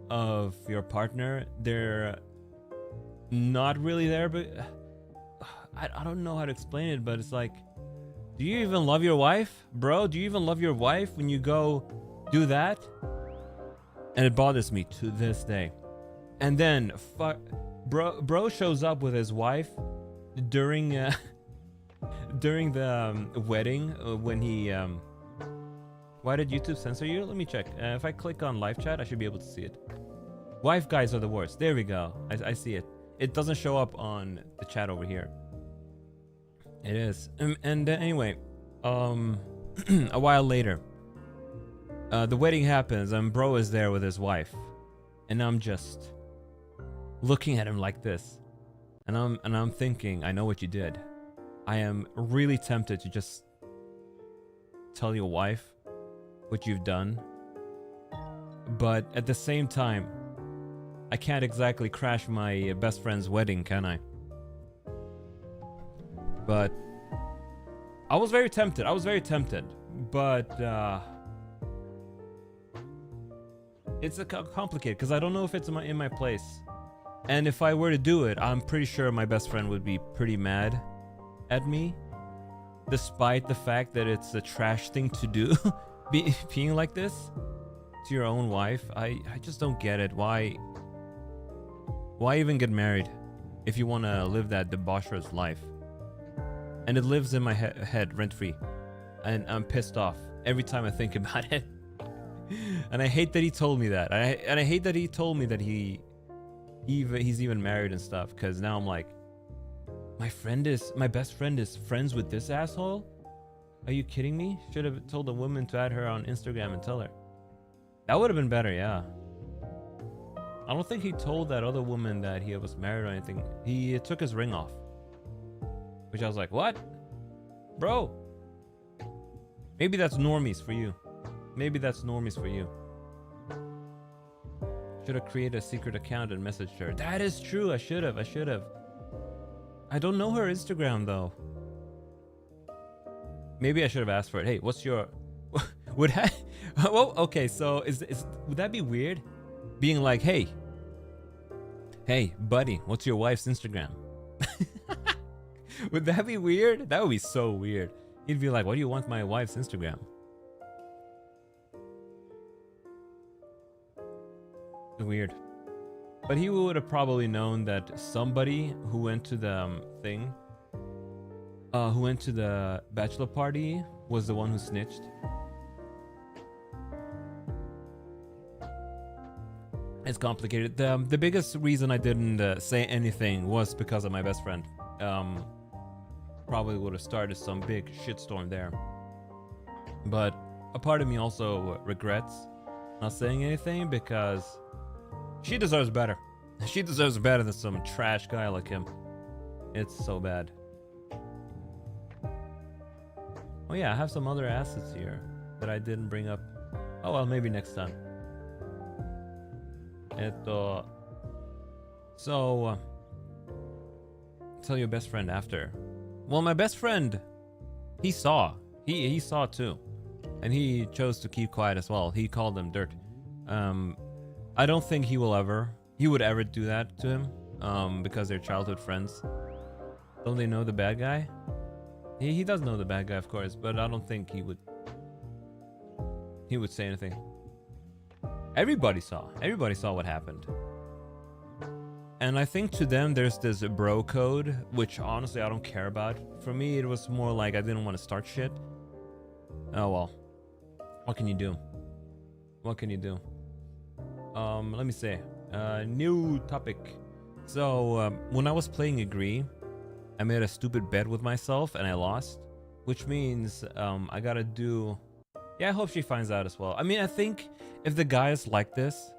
of your partner. They're not really there, but I don't know how to explain it, but it's like, do you even love your wife? Bro, do you even love your wife when you go do that? And it bothers me to this day. And then bro shows up with his wife during the wedding when he why did YouTube censor you? Let me check. If I click on live chat, I should be able to see it. Wife guys are the worst. There we go. I see it. It doesn't show up on the chat over here. It is. And anyway, a while later, the wedding happens and bro is there with his wife, and I'm just looking at him like this, and I'm thinking, I know what you did. I am really tempted to just tell your wife what you've done, but at the same time, I can't exactly crash my best friend's wedding, can I? But I was very tempted. But it's complicated because I don't know if it's in my place. And if I were to do it, I'm pretty sure my best friend would be pretty mad at me, despite the fact that it's a trash thing to do, being like this to your own wife. I just don't get it. Why even get married if you want to live that debaucherous life? And it lives in my head rent-free, and I'm pissed off every time I think about it. And I hate that he told me that. And I hate that he told me that he's even married and stuff, because now I'm like, my best friend is friends with this asshole? Are you kidding me? Should have told the woman to add her on Instagram and tell her. That would have been better, yeah. I don't think he told that other woman that he was married or anything. He took his ring off. Which I was like, what? Bro. Maybe that's normies for you. Should have created a secret account and messaged her. That is true. I should have. I don't know her Instagram though. Maybe I should have asked for it. Hey, what's your... Well, okay, so would that be weird? Being like, hey, buddy, what's your wife's Instagram? Would that be weird? That would be so weird. He'd be like, what do you want my wife's Instagram? Weird. But he would have probably known that somebody who went to the thing, who went to the bachelor party was the one who snitched. It's complicated. The biggest reason I didn't say anything was because of my best friend. Probably would have started some big shitstorm there. But a part of me also regrets not saying anything because she deserves better. She deserves better than some trash guy like him. It's so bad. Oh yeah, I have some other assets here that I didn't bring up. Oh well, maybe next time. So tell your best friend after. Well, my best friend, he saw too, and he chose to keep quiet as well. He called them dirt. I don't think he would ever do that to him, because they're childhood friends. Don't they know the bad guy? He does know the bad guy, of course, but I don't think he would say anything. Everybody saw what happened. And I think to them there's this bro code, which honestly I don't care about. For me, it was more like I didn't want to start shit. Oh well. What can you do? What can you do? Let me say. New topic. So, when I was playing Agree, I made a stupid bet with myself and I lost. Which means, I gotta do... Yeah, I hope she finds out as well. I mean, I think if the guy is like this,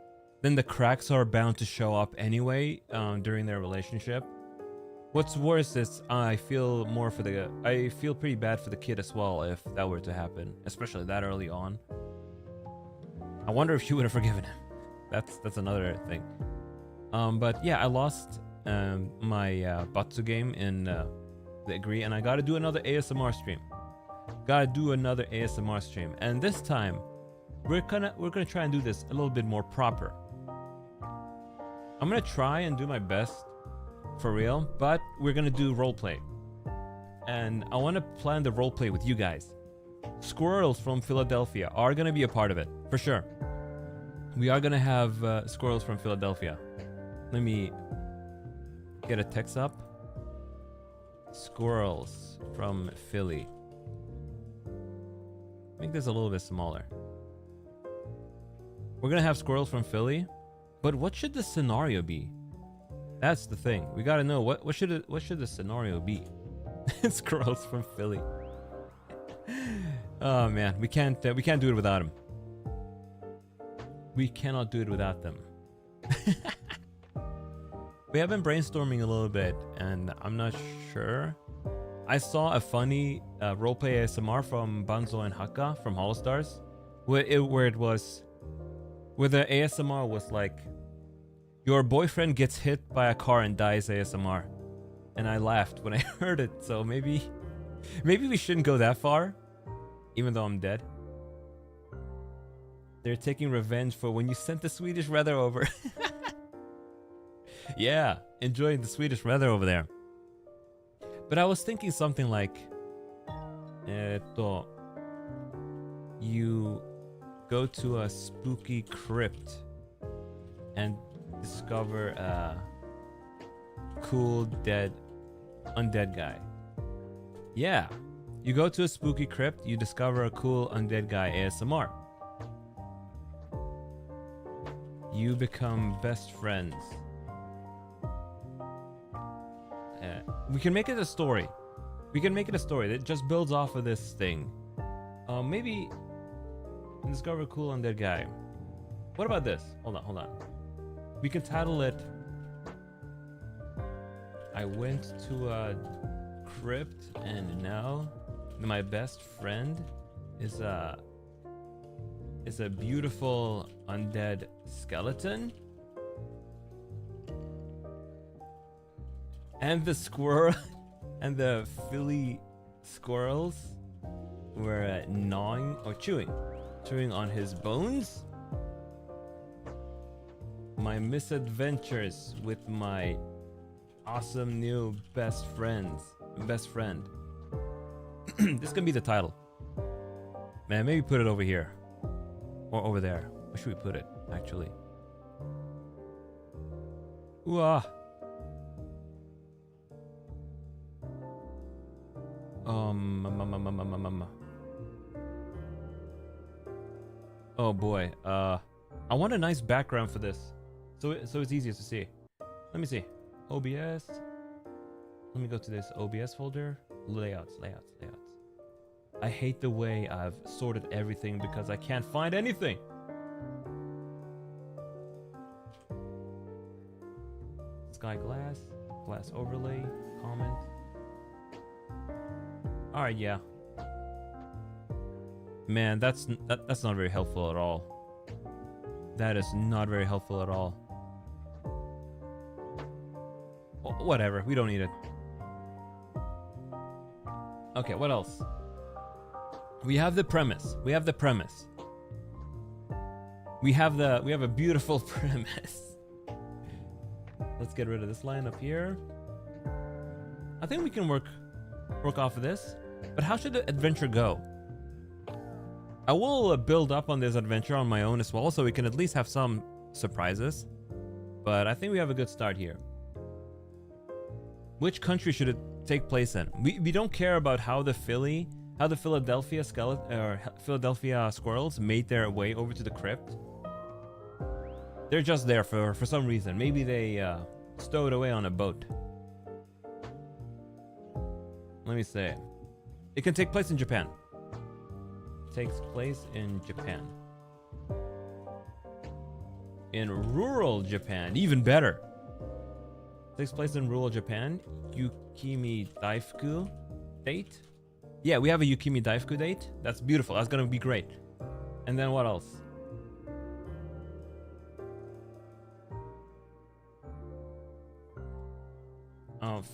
then the cracks are bound to show up anyway during their relationship. What's worse is I feel pretty bad for the kid as well if that were to happen, especially that early on. I wonder if she would have forgiven him. That's another thing. But yeah, I lost my Batsu game in the Agree, and I gotta do another ASMR stream. And this time we're gonna try and do this a little bit more proper. I'm gonna try and do my best for real, but we're gonna do roleplay. And I wanna plan the roleplay with you guys. Squirrels from Philadelphia are gonna be a part of it, for sure. We are gonna have squirrels from Philadelphia. Let me get a text up. Squirrels from Philly. Make this a little bit smaller. We're gonna have squirrels from Philly, but what should the scenario be? That's the thing. We gotta know what should the scenario be? Squirrels from Philly. Oh man, we can't do it without them. We cannot do it without them. We have been brainstorming a little bit, and I'm not sure. I saw a funny roleplay ASMR from Banzo and Haka from Hollow Stars, where the ASMR was like, your boyfriend gets hit by a car and dies ASMR. And I laughed when I heard it, so maybe we shouldn't go that far, even though I'm dead. They're taking revenge for when you sent the Swedish weather over. Yeah, enjoying the Swedish weather over there. But I was thinking something like, you go to a spooky crypt and discover a cool undead guy. Yeah, you go to a spooky crypt, you discover a cool undead guy ASMR. You become best friends. We can make it a story. That just builds off of this thing. Maybe discover a cool undead guy. What about this? Hold on. We can title it, I went to a crypt and now my best friend is a beautiful undead skeleton. And the squirrel and the Philly squirrels were gnawing or chewing Chewing on his bones? My misadventures with my awesome new best friend. This can be the title. Man, maybe put it over here. Or over there. Where should we put it, actually? Ooh, ah. Oh boy. I want a nice background for this. So it's easier to see. Let me see. OBS. Let me go to this OBS folder. Layouts. I hate the way I've sorted everything because I can't find anything. Sky glass overlay, comment. All right, yeah. Man, that's not very helpful at all. That is not very helpful at all. Oh, whatever, we don't need it. Okay, what else? We have the premise. We have a beautiful premise. Let's get rid of this line up here. I think we can work off of this. But how should the adventure go? I will build up on this adventure on my own as well, so we can at least have some surprises. But I think we have a good start here. Which country should it take place in? We don't care about how the Philadelphia squirrels made their way over to the crypt. They're just there for some reason. Maybe they stowed away on a boat. Let me say. It can take place in Japan. Takes place in Japan. In rural Japan, even better. Takes place in rural Japan. Yukimi Daifuku date. Yeah, we have a Yukimi Daifuku date. That's beautiful. That's gonna be great. And then what else?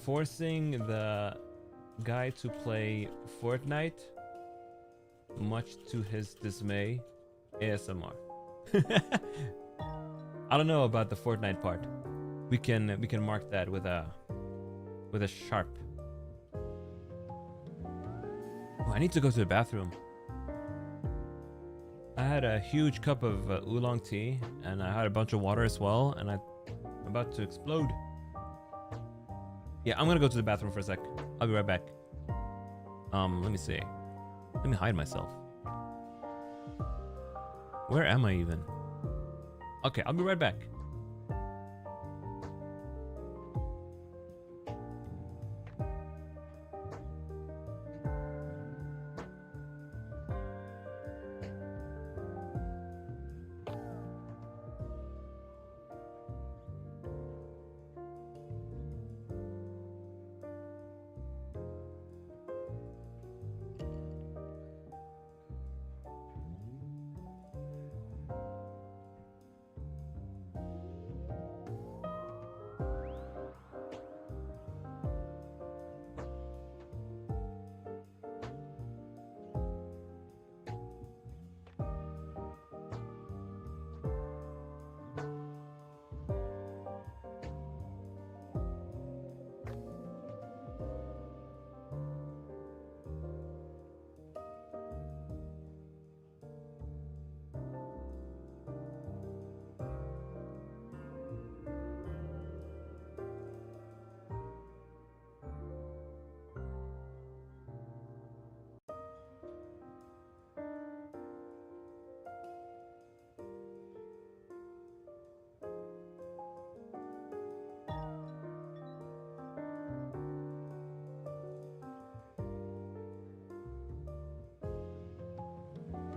Forcing the guy to play Fortnite, much to his dismay. ASMR. I don't know about the Fortnite part. We can mark that with a sharp. Oh, I need to go to the bathroom. I had a huge cup of oolong tea, and I had a bunch of water as well, and I'm about to explode. Yeah, I'm gonna go to the bathroom for a sec. I'll be right back. Let me see. Let me hide myself. Where am I even? Okay, I'll be right back.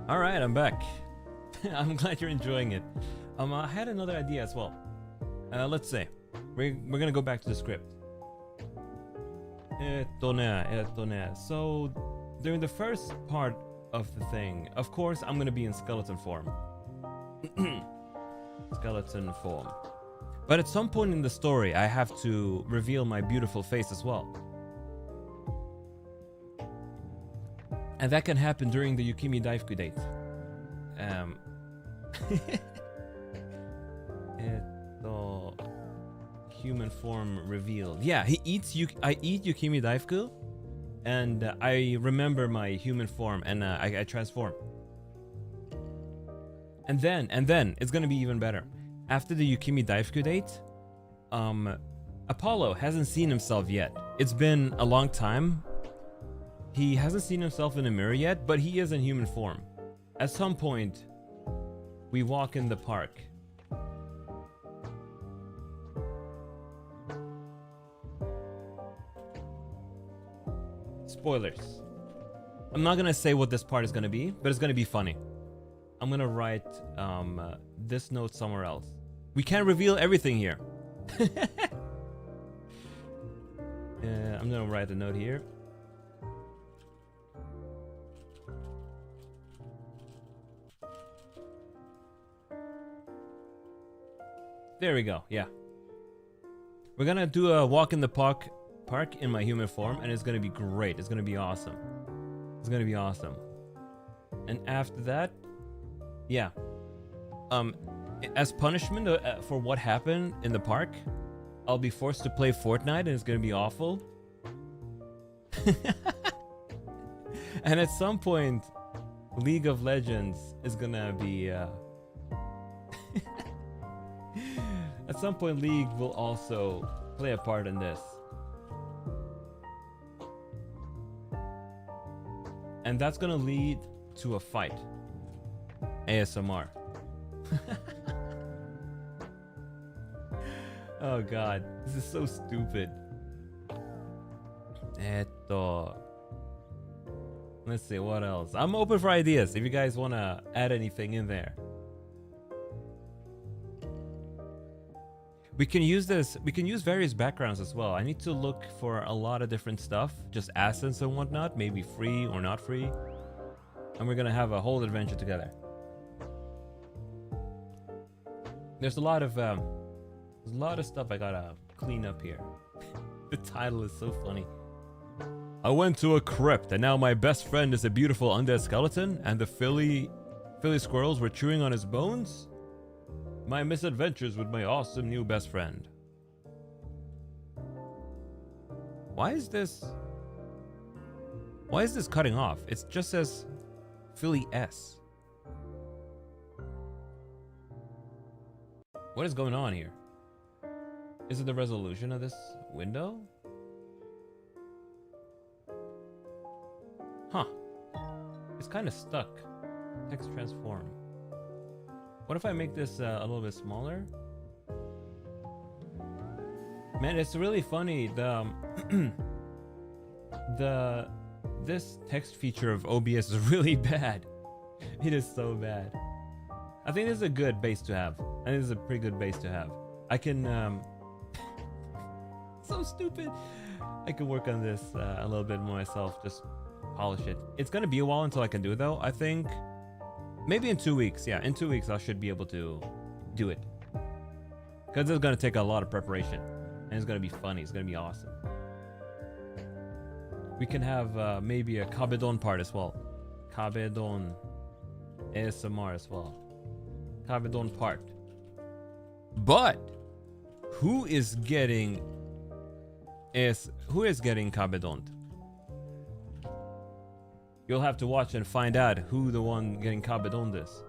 All right, I'm back. I'm glad you're enjoying it. I had another idea as well. Let's say we're gonna go back to the script. So during the first part of the thing, of course, I'm gonna be in skeleton form. Skeleton form. But at some point in the story, I have to reveal my beautiful face as well. And that can happen during the Yukimi Daifuku date. um human form revealed. Yeah, he eats I eat Yukimi Daifuku, and I remember my human form, and I transform. And then it's gonna be even better. After the Yukimi Daifuku date, Apollo hasn't seen himself yet. It's been a long time. He hasn't seen himself in a mirror yet, but he is in human form. At some point, we walk in the park. Spoilers. I'm not gonna say what this part is gonna be, but it's gonna be funny. I'm gonna write this note somewhere else. We can't reveal everything here. I'm gonna write a note here. There we go. Yeah. We're gonna do a walk in the park in my human form, and it's gonna be great. It's gonna be awesome. It's gonna be awesome. And after that, yeah. As punishment for what happened in the park, I'll be forced to play Fortnite, and it's gonna be awful. And at some point, League of Legends is gonna be. At some point, League will also play a part in this. And that's gonna lead to a fight. ASMR. Oh god, this is so stupid. Let's see, what else? I'm open for ideas if you guys wanna add anything in there. We can use this, we can use various backgrounds as well. I need to look for a lot of different stuff, just assets and whatnot, maybe free or not free. And we're gonna have a whole adventure together. There's a lot of stuff I gotta clean up here. The title is so funny. I went to a crypt, and now my best friend is a beautiful undead skeleton, and the Philly squirrels were chewing on his bones. My misadventures with my awesome new best friend. Why is this cutting off? It just says Philly S. What is going on here? Is it the resolution of this window? Huh. It's kind of stuck. Text transform. What if I make this a little bit smaller? Man, it's really funny. This text feature of OBS is really bad. It is so bad. I think this is a good base to have. I think this is a pretty good base to have. I can so stupid. I can work on this a little bit more myself. Just polish it. It's gonna be a while until I can do it though. I think maybe in 2 weeks. Yeah, in 2 weeks I should be able to do it. Because it's gonna take a lot of preparation. And it's gonna be funny. It's gonna be awesome. We can have maybe a Kabedon part as well. Kabedon ASMR as well. Kabedon part. But who is getting Kabedon? You'll have to watch and find out who the one getting Kabedon is.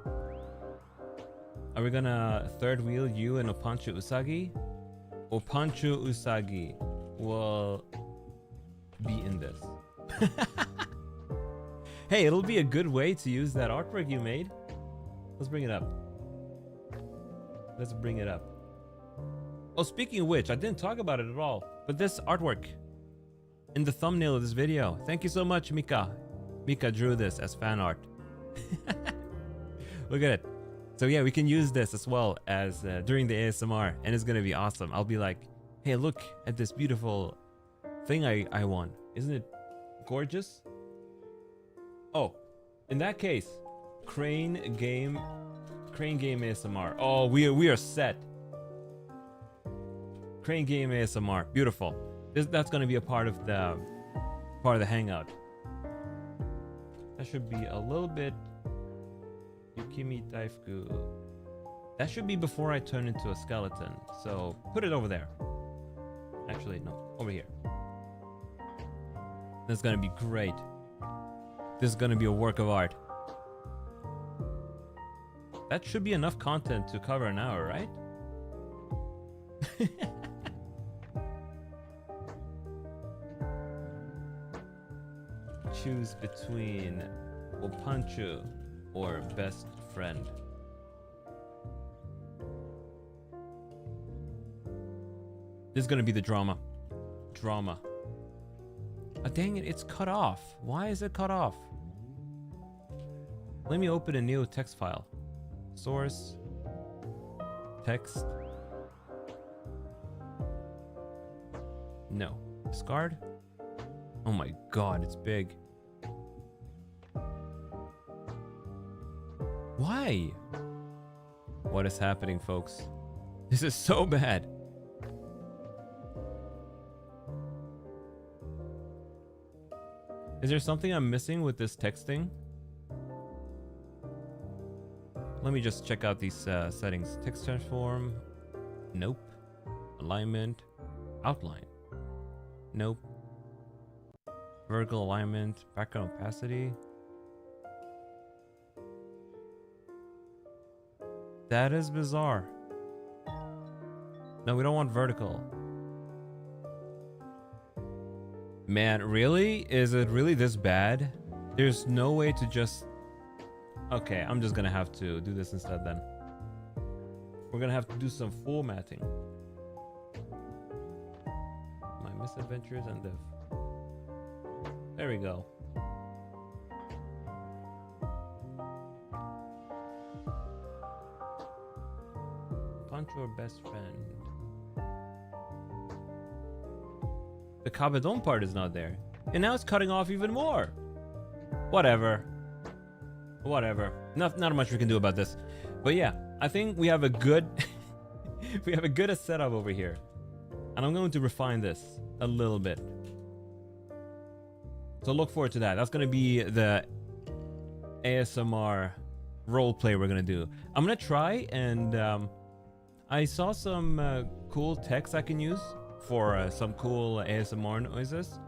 Are we gonna third wheel you and Opancho Usagi? Opancho Usagi will be in this. Hey, it'll be a good way to use that artwork you made. Let's bring it up. Let's bring it up. Oh, speaking of which, I didn't talk about it at all, but this artwork in the thumbnail of this video. Thank you so much, Mika. Mika drew this as fan art. Look at it. So yeah, we can use this as well as during the ASMR, and it's gonna be awesome. I'll be like, hey, look at this beautiful thing I won. Isn't it gorgeous? Oh, in that case, Crane Game ASMR. Oh, we are set. Crane Game ASMR, beautiful. That's gonna be a part of the hangout. That should be a little bit Yukimi Daifuku. That should be before I turn into a skeleton. So put it over there. Actually, no, over here. That's gonna be great. This is gonna be a work of art. That should be enough content to cover an hour, right? Choose between Opanchu or best friend. This is gonna be the drama. Drama. Oh, dang it, it's cut off. Why is it cut off? Let me open a new text file. Source. Text. No. Discard? Oh my god, it's big. Why? What is happening, folks? This is so bad. Is there something I'm missing with this texting? Let me just check out these settings. Text transform. Nope. Alignment. Outline. Nope. Vertical alignment. Background opacity. That is bizarre. No, we don't want vertical. Man, really? Is it really this bad? There's no way to just... Okay, I'm just gonna have to do this instead then. We're gonna have to do some formatting. My misadventures and div. There we go. Punch your best friend. The Cabedon part is not there. And now it's cutting off even more. Whatever. Whatever. Not much we can do about this. But yeah, I think we have a good we have a good setup over here. And I'm going to refine this a little bit. So look forward to that. That's going to be the ASMR roleplay we're going to do. I'm going to try and I saw some cool text I can use for some cool ASMR noises.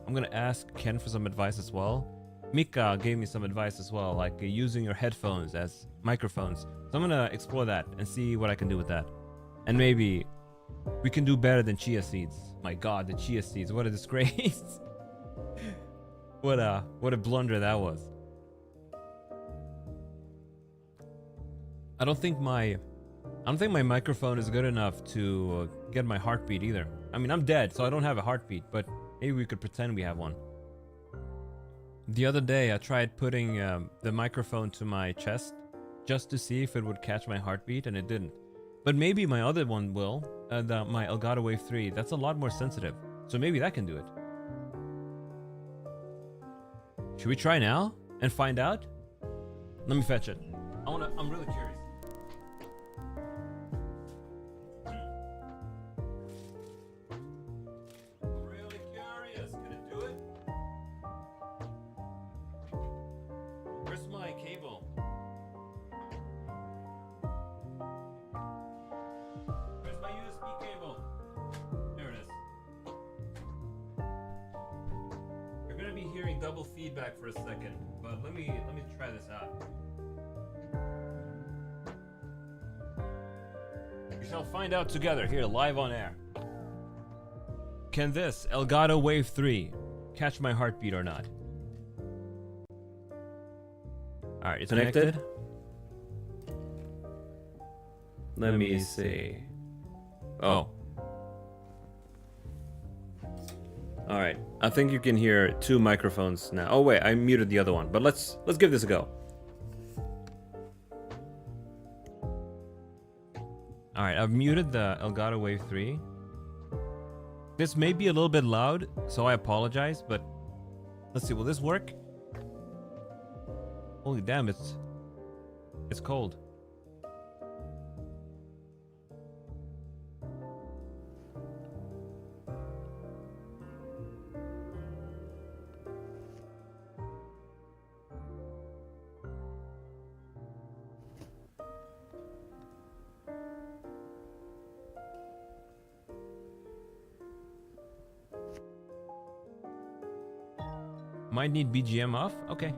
I'm gonna ask Ken for some advice as well. Mika gave me some advice as well, like using your headphones as microphones. So I'm gonna explore that and see what I can do with that. And maybe we can do better than chia seeds. My god, the chia seeds, what a disgrace. What a blunder that was. I don't think my microphone is good enough to get my heartbeat either. I mean, I'm dead, so I don't have a heartbeat, but maybe we could pretend we have one. The other day, I tried putting the microphone to my chest just to see if it would catch my heartbeat, and it didn't. But maybe my other one will, my Elgato Wave 3. That's a lot more sensitive, so maybe that can do it. Should we try now and find out? Let me fetch it. I'm really curious. Double feedback for a second, but let me try this out. We shall find out together here live on air. Can this Elgato Wave 3 catch my heartbeat or not? Alright, it's connected. Let me see. Oh. Alright, I think you can hear two microphones now. Oh wait, I muted the other one, but let's give this a go. Alright, I've muted the Elgato Wave 3. This may be a little bit loud, so I apologize, but let's see, will this work? Holy damn, it's cold. Might need BGM off? Okay.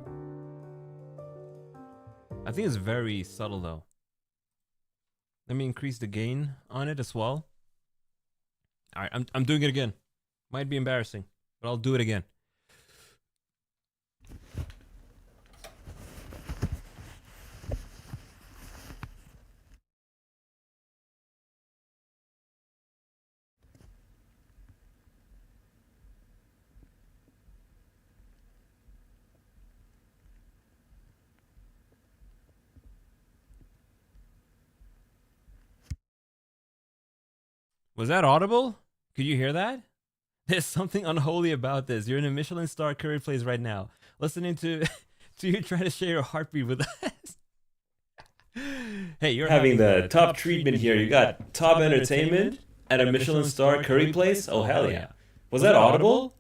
I think it's very subtle though. Let me increase the gain on it as well. Alright, I'm doing it again. Might be embarrassing, but I'll do it again. Was that audible? Could you hear that? There's something unholy about this. You're in a Michelin star curry place right now, listening to you try to share your heartbeat with us. Hey, you're having the top treatment here. You got top entertainment at a Michelin star curry place? Oh, hell yeah. Was that audible?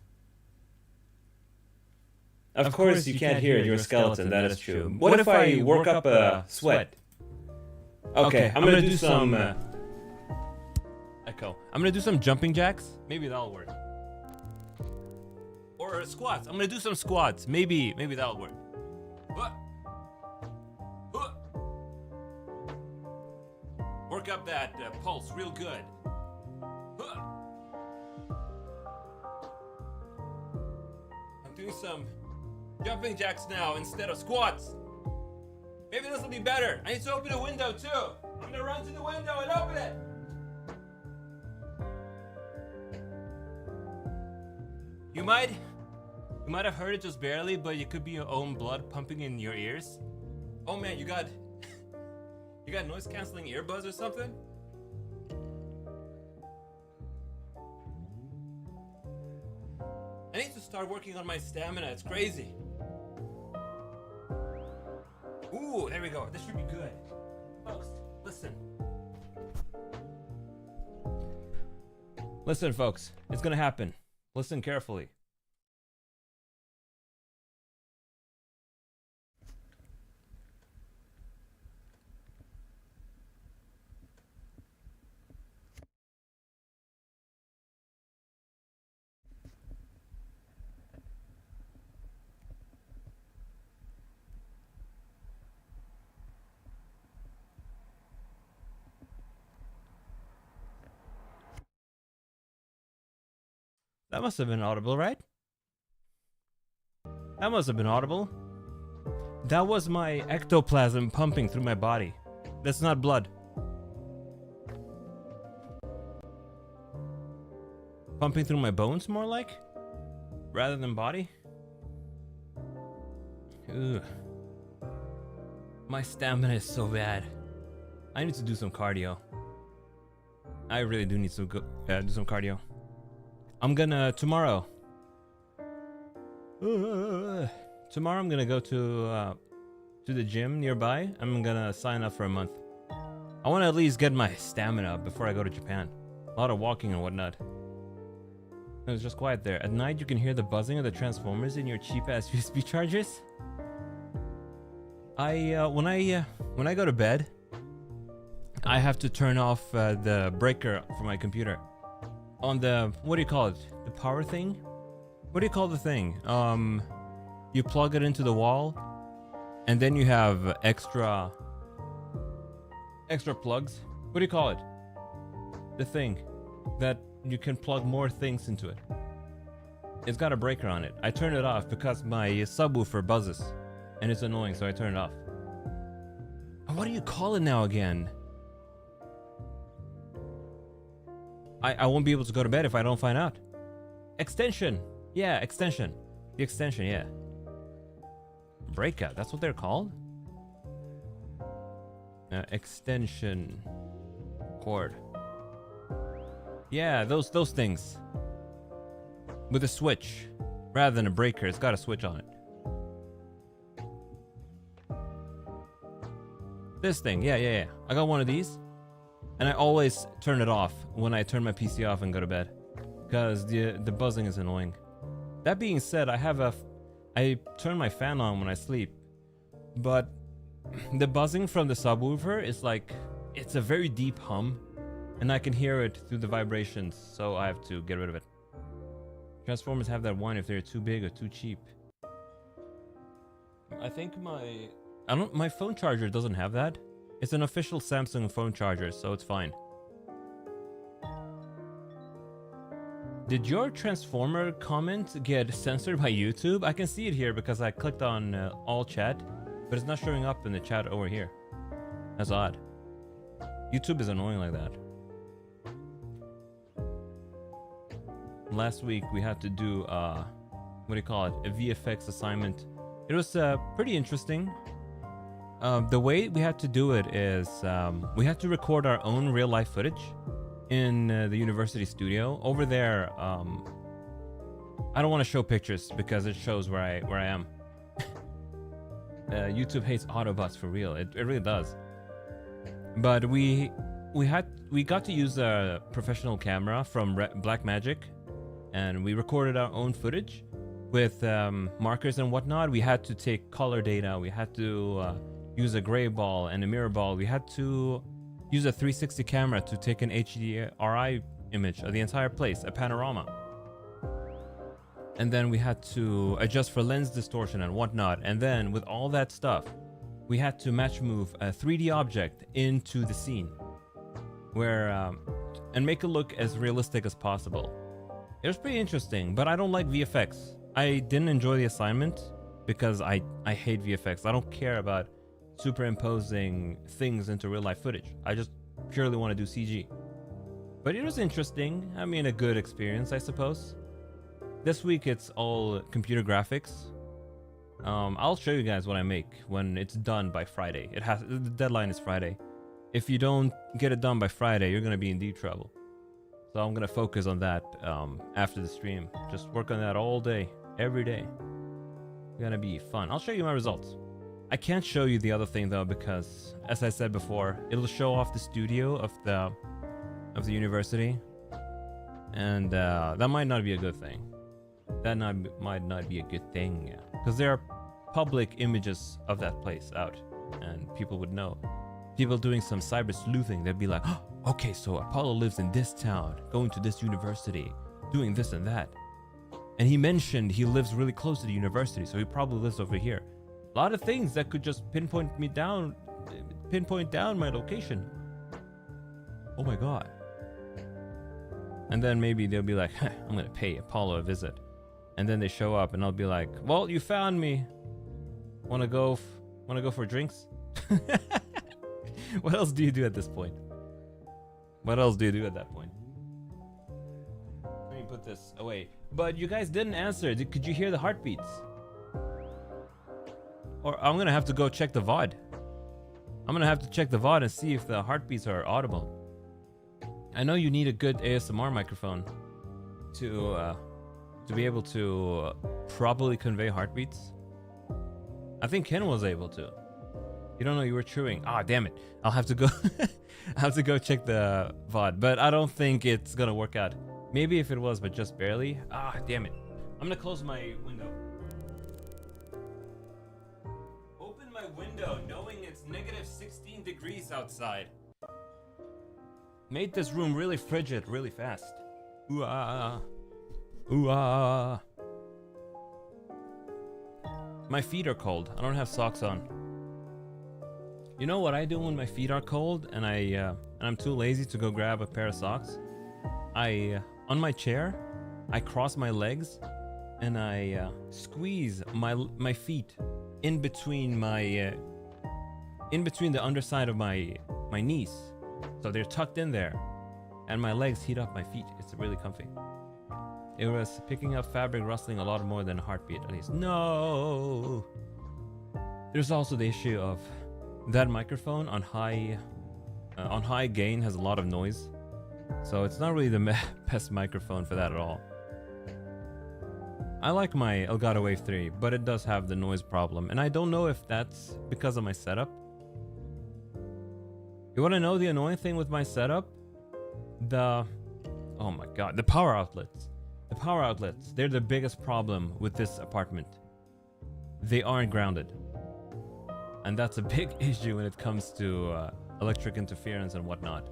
Of course you can't hear your skeleton, that is true. What if I work up a sweat? Okay, I'm gonna do some... Echo. I'm gonna do some jumping jacks. Maybe that'll work. Or squats. I'm gonna do some squats. Maybe that'll work. Work up that pulse real good. I'm doing some jumping jacks now instead of squats. Maybe this will be better. I need to open a window too. I'm gonna run to the window and open it. You might have heard it just barely, but it could be your own blood pumping in your ears. Oh man, you got noise canceling earbuds or something? I need to start working on my stamina. It's crazy. Ooh, there we go. This should be good. Folks, listen. Listen, folks. It's gonna happen. Listen carefully. That must have been audible, right? That must have been audible. That was my ectoplasm pumping through my body. That's not blood. Pumping through my bones, more like? Rather than body? Ugh. My stamina is so bad. I need to do some cardio. I really do need to do some cardio. I'm gonna tomorrow I'm gonna go to the gym nearby. I'm gonna sign up for a month. I want to at least get my stamina up before I go to Japan. A lot of walking and whatnot. It was just quiet there. At night you can hear the buzzing of the transformers in your cheap ass USB chargers. When I go to bed, I have to turn off the breaker for my computer. On the, what do you call it? The power thing? What do you call the thing? You plug it into the wall, and then you have extra plugs. What do you call it? The thing that you can plug more things into it. It's got a breaker on it. I turn it off because my subwoofer buzzes, and it's annoying, so I turn it off. What do you call it now again? I won't be able to go to bed if I don't find out. Extension. Yeah, extension. The extension, yeah. Breakout, that's what they're called? Extension cord. Yeah, those things. With a switch. Rather than a breaker, it's got a switch on it. This thing, yeah. I got one of these. And I always turn it off when I turn my PC off and go to bed, because the buzzing is annoying. That being said, I turn my fan on when I sleep, but the buzzing from the subwoofer is like, it's a very deep hum, and I can hear it through the vibrations, so I have to get rid of it. Transformers have that one if they're too big or too cheap. I think my phone charger doesn't have that. It's an official Samsung phone charger, so it's fine. Did your Transformer comment get censored by YouTube? I can see it here because I clicked on all chat, but it's not showing up in the chat over here. That's odd. YouTube is annoying like that. Last week we had to do what do you call it? A VFX assignment. It was pretty interesting. The way we had to do it is we had to record our own real life footage in the university studio. Over there, I don't want to show pictures because it shows where I am. YouTube hates Autobots for real. It really does. But we got to use a professional camera from Blackmagic, and we recorded our own footage with markers and whatnot. We had to take color data. We had to use a gray ball and a mirror ball. We had to use a 360 camera to take an HDRI image of the entire place, a panorama. And then we had to adjust for lens distortion and whatnot. And then with all that stuff, we had to match move a 3D object into the scene and make it look as realistic as possible. It was pretty interesting, but I don't like VFX. I didn't enjoy the assignment because I hate VFX. I don't care about superimposing things into real life footage. I just purely want to do CG. But it was interesting. I mean, a good experience, I suppose. This week it's all computer graphics. I'll show you guys what I make when it's done by Friday. The deadline is Friday. If you don't get it done by Friday, you're gonna be in deep trouble. So I'm gonna focus on that after the stream. Just work on that all day, every day. It's gonna be fun. I'll show you my results. I can't show you the other thing though because, as I said before, it'll show off the studio of the university, and that might not be a good thing. That might not be a good thing because there are public images of that place out, and people would know. People doing some cyber sleuthing, they'd be like, oh, okay, so Apollo lives in this town, going to this university, doing this and that. And he mentioned he lives really close to the university, so he probably lives over here. A lot of things that could just pinpoint down my location. Oh my god. And then maybe they'll be like, I'm gonna pay Apollo a visit. And then they show up and I'll be like, well, you found me. Wanna go for drinks? What else do you do at this point? What else do you do at that point? Let me put this away. But you guys didn't answer. Could you hear the heartbeats? Or I'm gonna have to go check the VOD. I'm gonna have to check the VOD and see if the heartbeats are audible. I know you need a good ASMR microphone to be able to properly convey heartbeats. I think Ken was able to. You don't know you were chewing. Ah, damn it. I'll have to go I have to go check the VOD, but I don't think it's gonna work out. Maybe if it was, but just barely. Ah, damn it. I'm gonna close my window. Open my window knowing it's negative 16 degrees outside. Made this room really frigid really fast. Ooh ah. Ooh ah. My feet are cold. I don't have socks on. You know what I do when my feet are cold and I'm too lazy to go grab a pair of socks? On my chair, I cross my legs and I squeeze my feet in between the underside of my knees. So they're tucked in there and my legs heat up my feet. It's really comfy. It was picking up fabric rustling a lot more than a heartbeat, at least. No! There's also the issue of that microphone on high gain has a lot of noise. So it's not really the best microphone for that at all. I like my Elgato Wave 3, but it does have the noise problem. And I don't know if that's because of my setup. You want to know the annoying thing with my setup? Oh my god, the power outlets. The power outlets, they're the biggest problem with this apartment. They aren't grounded. And that's a big issue when it comes to electric interference and whatnot.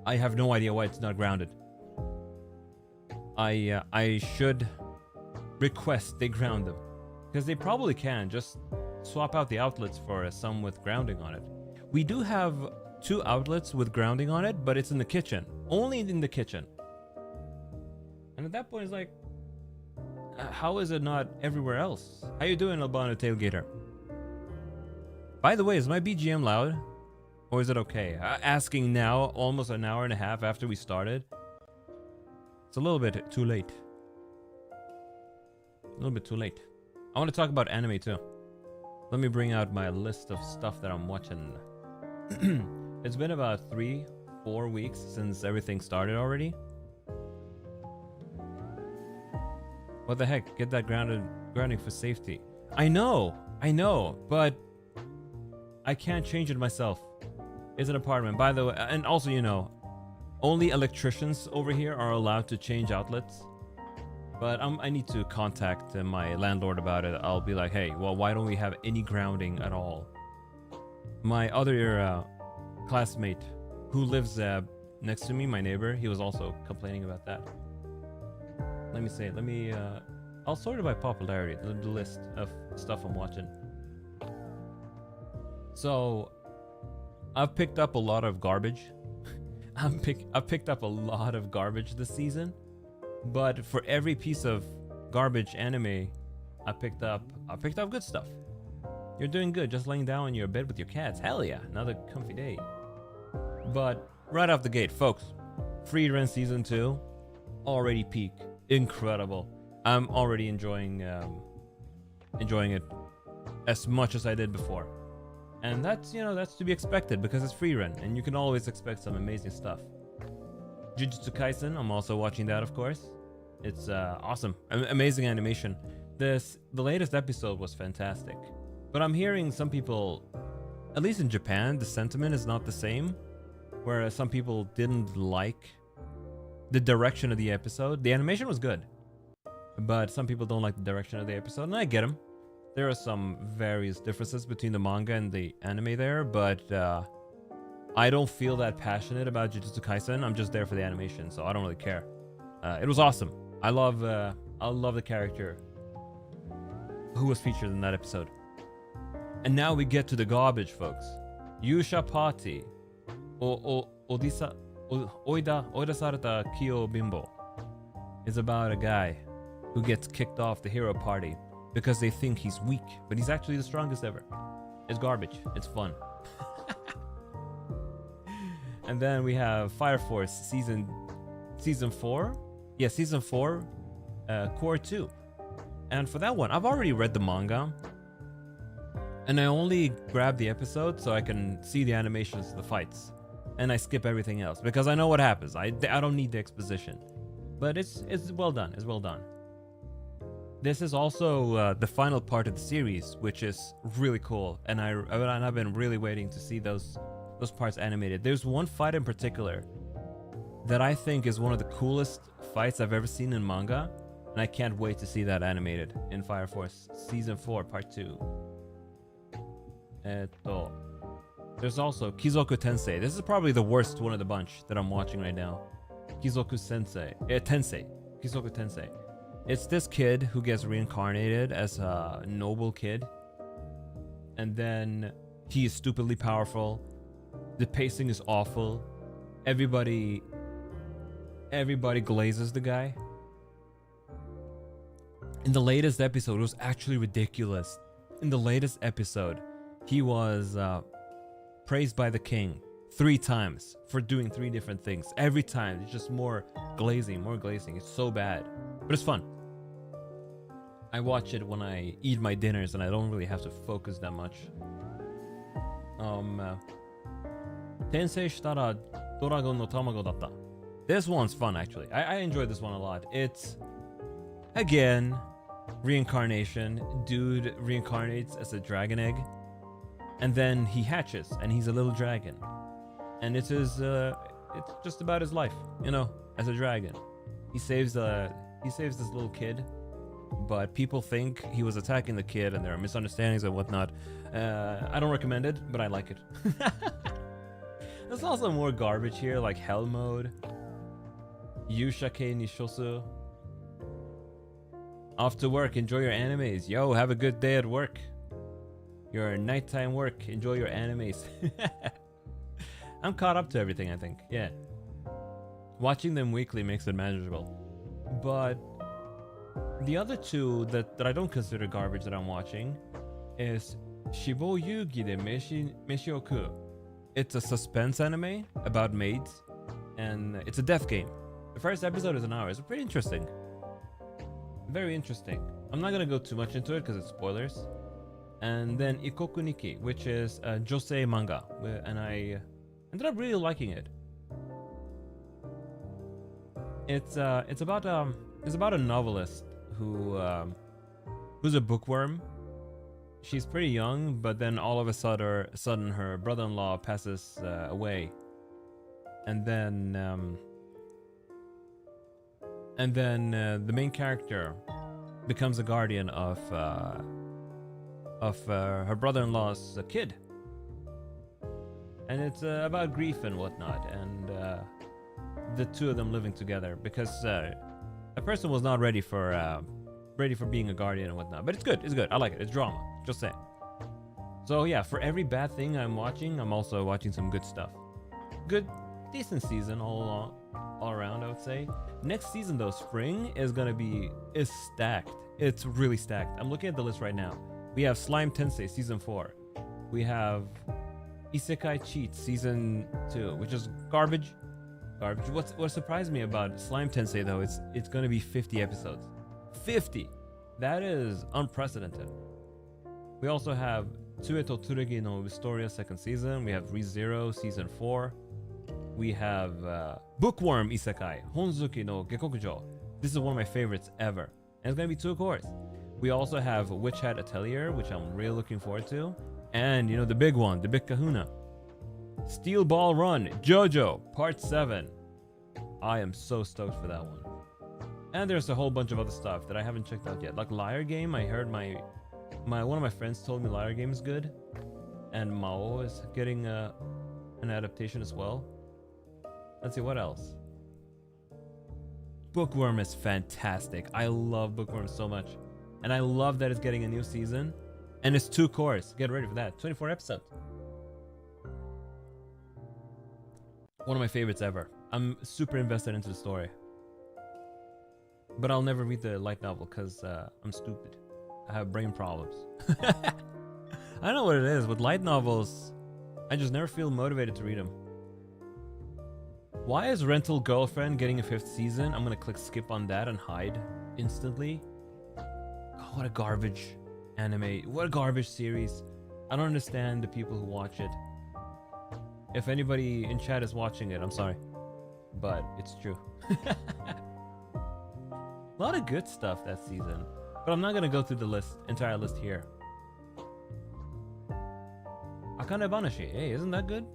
I have no idea why it's not grounded. I should request they ground them. Because they probably can just swap out the outlets for some with grounding on it. We do have 2 outlets with grounding on it, but it's in the kitchen. Only in the kitchen. And at that point, it's like, how is it not everywhere else? How you doing, Albano Tailgater? By the way, is my BGM loud? Or is it okay? Asking now, almost an hour and a half after we started. It's a little bit too late. A little bit too late. I want to talk about anime too. Let me bring out my list of stuff that I'm watching. It's been about 3-4 weeks since everything started already. What the heck? Get that grounding for safety. I know, but I can't change it myself. It's an apartment, by the way, and also, you know, only electricians over here are allowed to change outlets. But I need to contact my landlord about it. I'll be like, hey, well, why don't we have any grounding at all? My other classmate who lives next to me, my neighbor, he was also complaining about that. I'll sort it by popularity, the list of stuff I'm watching. So, I've picked up a lot of garbage. I've picked up a lot of garbage this season. But for every piece of garbage anime I picked up good stuff. You're doing good, just laying down in your bed with your cats. Hell yeah, another comfy day. But right off the gate, folks, Free Run Season 2, already peak. Incredible. I'm already enjoying it as much as I did before. And that's to be expected because it's Free Run, and you can always expect some amazing stuff. Jujutsu Kaisen, I'm also watching that, of course. It's awesome. Amazing animation. The latest episode was fantastic. But I'm hearing some people, at least in Japan, the sentiment is not the same. Whereas some people didn't like the direction of the episode. The animation was good, but some people don't like the direction of the episode, and I get them. There are some various differences between the manga and the anime there, but I don't feel that passionate about Jujutsu Kaisen. I'm just there for the animation, so I don't really care. It was awesome. I love the character who was featured in that episode. And now we get to the garbage, folks. Yusha Party. Oida Sarata Kyo Bimbo is about a guy who gets kicked off the hero party because they think he's weak, but he's actually the strongest ever. It's garbage. It's fun. And then we have Fire Force season 4. Yeah, season 4, core 2. And for that one, I've already read the manga, and I only grab the episode so I can see the animations of the fights, and I skip everything else because I know what happens. I don't need the exposition, but it's well done. It's well done. This is also the final part of the series, which is really cool, and I've been really waiting to see those parts animated. There's one fight in particular that I think is one of the coolest fights I've ever seen in manga, and I can't wait to see that animated in Fire Force Season 4 Part 2. There's also Kizoku Tensei. This is probably the worst one of the bunch that I'm watching right now. Kizoku Tensei. It's this kid who gets reincarnated as a noble kid, and then he is stupidly powerful. The pacing is awful. Everybody glazes the guy. In the latest episode, it was actually ridiculous. In the latest episode, he was praised by the king 3 times for doing 3 different things. Every time, it's just more glazing. It's so bad, but it's fun. I watch it when I eat my dinners, and I don't really have to focus that much. Tensei shitara Doragon no tamago datta. This one's fun, actually. I enjoyed this one a lot. It's, again, reincarnation. Dude reincarnates as a dragon egg, and then he hatches, and he's a little dragon. And it's just about his life, as a dragon. He saves this little kid, but people think he was attacking the kid, and there are misunderstandings and whatnot. I don't recommend it, but I like it. There's also more garbage here, like Hell Mode, Yushake Nishosu. Off to work. Enjoy your animes. Yo, have a good day at work. Your nighttime work. Enjoy your animes. I'm caught up to everything, I think. Yeah. Watching them weekly makes it manageable. But the other two that I don't consider garbage that I'm watching is Shibou Yugi de Meshi Oku. It's a suspense anime about maids, and it's a death game. The first episode is an hour. It's pretty interesting. Very interesting. I'm not gonna go too much into it because it's spoilers. And then Ikoku Nikki, which is a josei manga, and I ended up really liking it. It's about a novelist who's a bookworm. She's pretty young, but then all of a sudden her brother-in-law passes away, and then the main character becomes a guardian of her brother-in-law's kid, and it's about grief and whatnot, and the two of them living together because a person was not ready for being a guardian and whatnot. But it's good. It's good. I like it. It's drama. Just saying. So yeah, for every bad thing I'm watching, I'm also watching some good stuff. Good, decent season all around, I would say. Next season though, spring is stacked. It's really stacked. I'm looking at the list right now. We have Slime Tensei season 4. We have Isekai Cheat season 2, which is garbage. What surprised me about Slime Tensei though, it's gonna be 50 episodes. 50. That is unprecedented. We also have Tsueto Tsurugi no Historia second season. We have ReZero season 4. We have Bookworm Isekai Honzuki no Gekokujo. This is one of my favorites ever, and it's gonna be 2 cores. We also have Witch Hat Atelier, which I'm really looking forward to, and you know the big one, the big kahuna, Steel Ball Run JoJo Part 7. I am so stoked for that one. And there's a whole bunch of other stuff that I haven't checked out yet, like Liar Game. I heard one of my friends told me Liar Game is good, and Mao is getting an adaptation as well. Let's see what else. Bookworm is fantastic. I love Bookworm so much, and I love that it's getting a new season, and it's 2 cores. Get ready for that. 24 episodes. One of my favorites ever. I'm super invested into the story, but I'll never read the light novel because I'm stupid. I have brain problems. I don't know what it is with light novels. I just never feel motivated to read them. Why is Rental Girlfriend getting a 5th season? I'm gonna click skip on that and hide instantly. Oh, what a garbage anime. What a garbage series. I don't understand the people who watch it. If anybody in chat is watching it, I'm sorry, but it's true. A lot of good stuff that season, but I'm not gonna go through the entire list here. Akane Banashi, hey, isn't that good?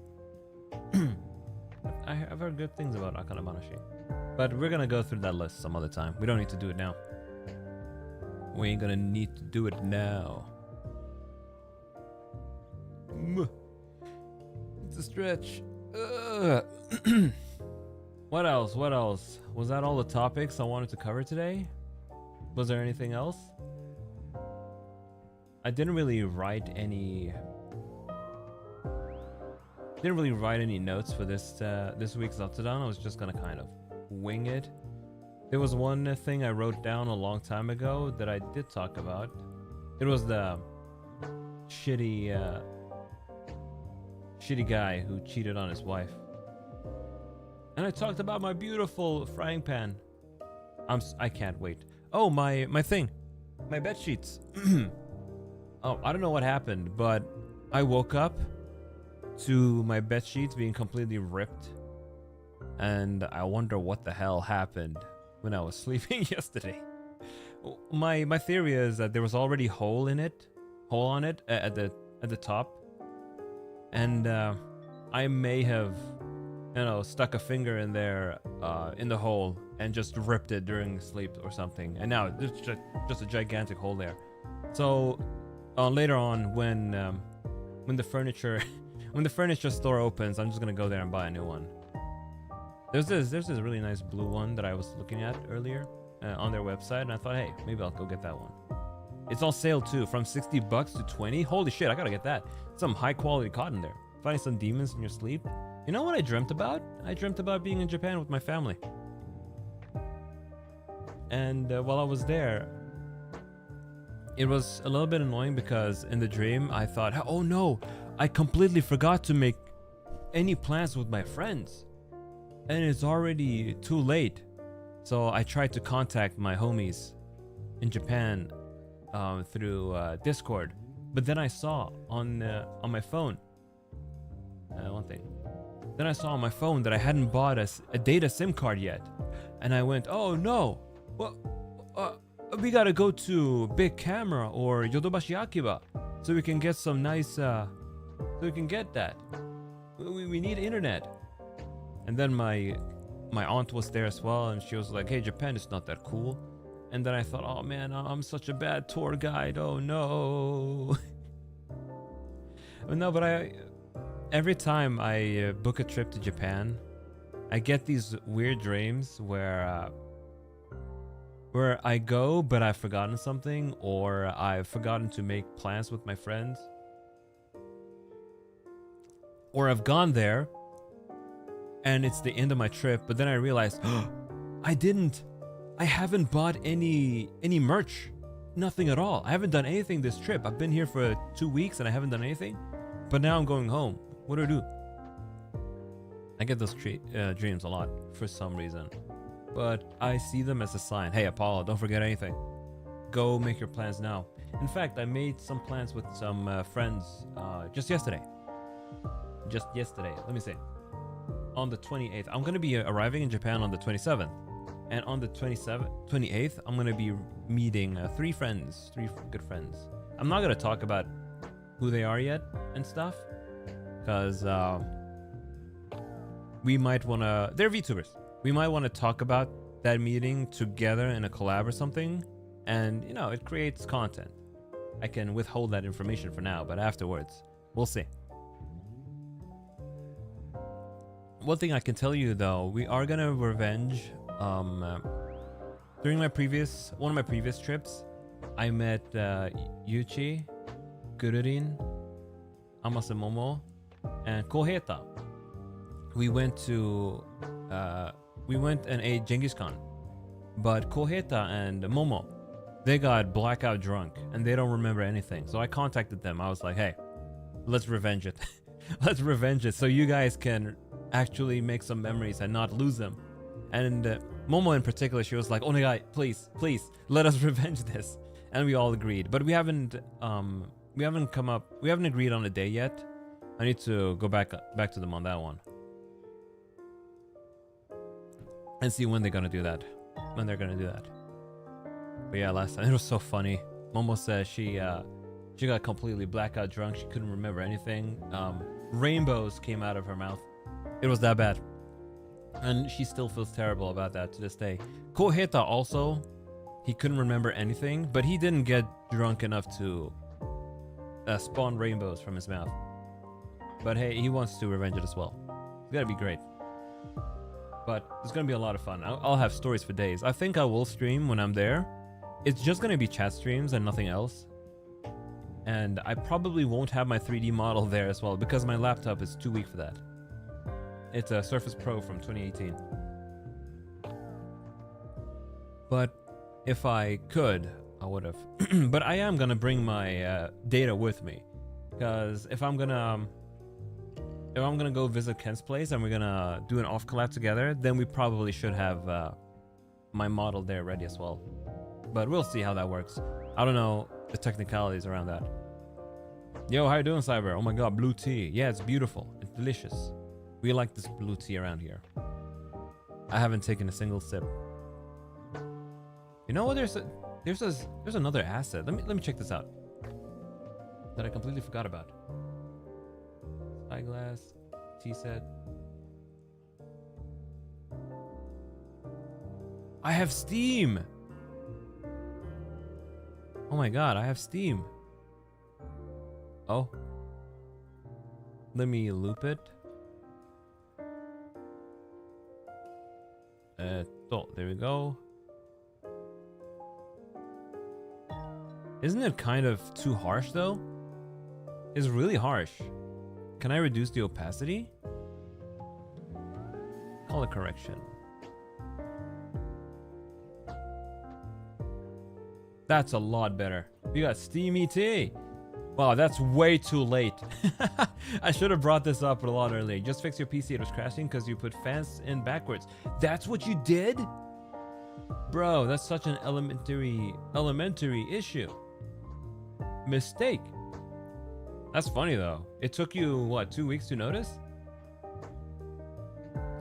I've heard good things about Akane Banashi, but we're gonna go through that list some other time. We don't need to do it now. We ain't gonna need to do it now. It's a stretch. What else? Was that all the topics I wanted to cover today? Was there anything else? I didn't really write any notes for this week's Zaptadan. I was just gonna kind of wing it. There was one thing I wrote down a long time ago that I did talk about. It was the shitty guy who cheated on his wife. And I talked about my beautiful frying pan. I can't wait. Oh, my thing. My bed sheets. Oh, I don't know what happened, but I woke up to my bed sheets being completely ripped. And I wonder what the hell happened when I was sleeping yesterday. My theory is that there was already hole on it at the top. And I may have, stuck a finger in there in the hole and just ripped it during sleep or something. And now there's just a gigantic hole there. So later on, when the furniture store opens, I'm just gonna go there and buy a new one. There's this really nice blue one that I was looking at earlier. on their website, and I thought, hey, maybe I'll go get that one. It's on sale too, from $60 to $20. Holy shit, I gotta get that. Some high quality cotton there. Finding some demons in your sleep. You know what I dreamt about? I dreamt about being in Japan with my family. And while I was there, it was a little bit annoying because in the dream I thought, oh no, I completely forgot to make any plans with my friends. And it's already too late. So I tried to contact my homies in Japan through Discord. But then I saw on my phone, one thing. Then I saw on my phone that I hadn't bought a data SIM card yet. And I went, oh no, well, we gotta go to Big Camera or Yodobashi Akiba so we can get some nice, so we can get that. We need internet. And then my aunt was there as well, and she was like, hey, Japan is not that cool. And then I thought, oh man, I'm such a bad tour guide, oh no. No, but every time I book a trip to Japan, I get these weird dreams where I go but I've forgotten something, or I've forgotten to make plans with my friends, or I've gone there and it's the end of my trip, but then I realized I haven't bought any merch, nothing at all. I haven't done anything this trip. I've been here for 2 weeks and I haven't done anything, but now I'm going home. What do I do? I get those dreams a lot for some reason, but I see them as a sign. Hey, Apollo, don't forget anything. Go make your plans now. In fact, I made some plans with some friends just yesterday. Let me see. On the 28th, I'm going to be arriving in Japan on the 27th. And on the 28th, I'm going to be meeting three good friends. I'm not going to talk about who they are yet and stuff, because we might want to, they're VTubers. We might want to talk about that meeting together in a collab or something. And, you know, it creates content. I can withhold that information for now, but afterwards, we'll see. One thing I can tell you though, we are gonna revenge. During one of my previous trips, I met Yuchi, Gururin, Amase Momo, and Koheta. We went and ate Genghis Khan, but Koheta and Momo, they got blackout drunk and they don't remember anything. So I contacted them. I was like, hey, let's revenge it. Let's revenge it so you guys can actually make some memories and not lose them. And Momo in particular, she was like, "Onegai, please, let us revenge this." And we all agreed, but we haven't agreed on a day yet. I need to go back to them on that one and see when they're gonna do that. But yeah, last time it was so funny. Momo says she got completely blackout drunk. She couldn't remember anything. Rainbows came out of her mouth. It was that bad. And she still feels terrible about that to this day. Koheta also, he couldn't remember anything, but he didn't get drunk enough to spawn rainbows from his mouth. But hey, he wants to revenge it as well. It's gotta be great. But it's gonna be a lot of fun. I'll have stories for days. I think I will stream when I'm there. It's just gonna be chat streams and nothing else. And I probably won't have my 3D model there as well because my laptop is too weak for that. It's a Surface Pro from 2018. But if I could, I would have. But I am gonna bring my data with me, because if I'm gonna go visit Ken's place and we're gonna do an off collab together, then we probably should have my model there ready as well. But we'll see how that works. I don't know the technicalities around that. Yo, how you doing, Cyber? Oh my god, blue tea. Yeah, it's beautiful. It's delicious. We like this blue tea around here. I haven't taken a single sip. You know what? There's another asset. Let me check this out that I completely forgot about. Eyeglass, tea set. I have Steam. Oh my god, I have Steam. Oh. Let me loop it. There we go. Isn't it kind of too harsh though? It's really harsh. Can I reduce the opacity? Color correction. That's a lot better. We got steamy tea. Wow, that's way too late. I should have brought this up a lot earlier. Just fix your PC, it was crashing because you put fans in backwards. That's what you did? Bro, that's such an elementary issue. Mistake. That's funny though. It took you, what, 2 weeks to notice?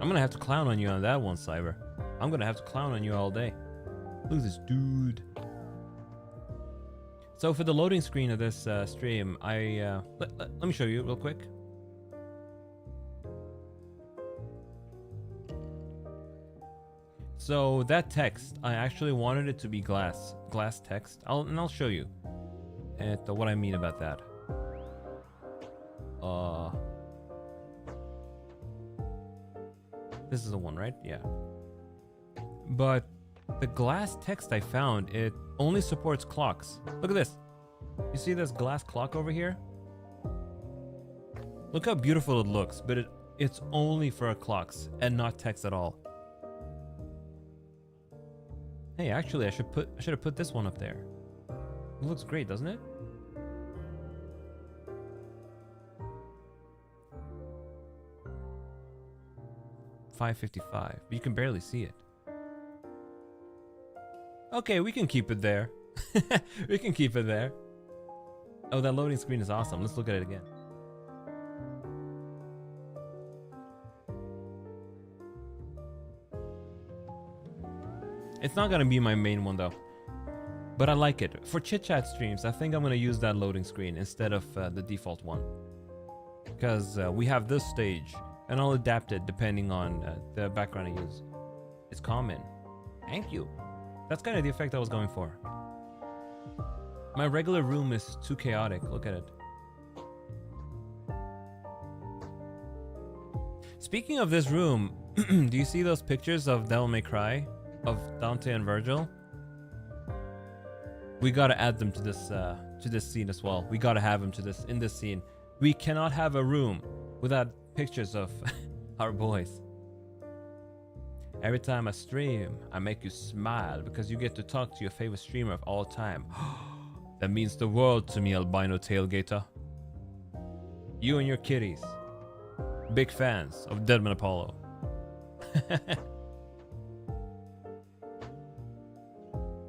I'm gonna have to clown on you on that one, Cyber. I'm gonna have to clown on you all day. Look at this dude. So for the loading screen of this stream, let me show you real quick. So that text, I actually wanted it to be glass text. I'll show you what I mean about that. This is the one, right? Yeah. But the glass text I found, it only supports clocks. Look at this. You see this glass clock over here? Look how beautiful it looks, but it's only for clocks and not text at all. Hey, actually, I should have put this one up there. It looks great, doesn't it? $5.55. You can barely see it. Okay, we can keep it there. We can keep it there. Oh, that loading screen is awesome. Let's look at it again. It's not gonna be my main one though, but I like it. For Chit Chat streams, I think I'm gonna use that loading screen instead of the default one. Because we have this stage, and I'll adapt it depending on the background I use. It's common. Thank you. That's kind of the effect I was going for. My regular room is too chaotic. Look at it. Speaking of this room, do you see those pictures of Devil May Cry? Of Dante and Virgil? We gotta add them to this scene as well. We gotta have them in this scene. We cannot have a room without pictures of our boys. Every time I stream, I make you smile because you get to talk to your favorite streamer of all time. That means the world to me, albino tailgater. You and your kitties. Big fans of Deadman Apollo.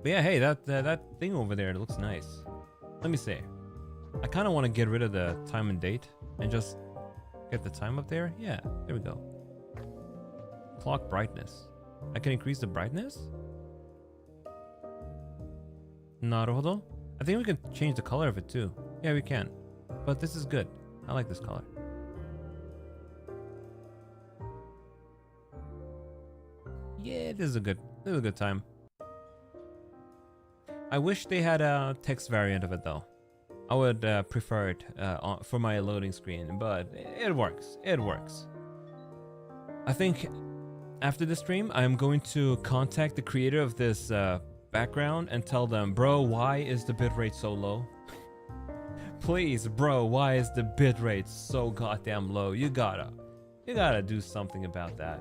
But yeah, hey, that thing over there, it looks nice. Let me see. I kind of want to get rid of the time and date and just get the time up there. Yeah, there we go. Clock brightness. I can increase the brightness? Naruhodo? I think we can change the color of it too. Yeah, we can. But this is good. I like this color. Yeah, this is a good time. I wish they had a text variant of it though. I would prefer it for my loading screen, but it works. It works. I think after the stream, I'm going to contact the creator of this background and tell them, bro, why is the bitrate so low? Please, bro, why is the bitrate so goddamn low? You gotta do something about that.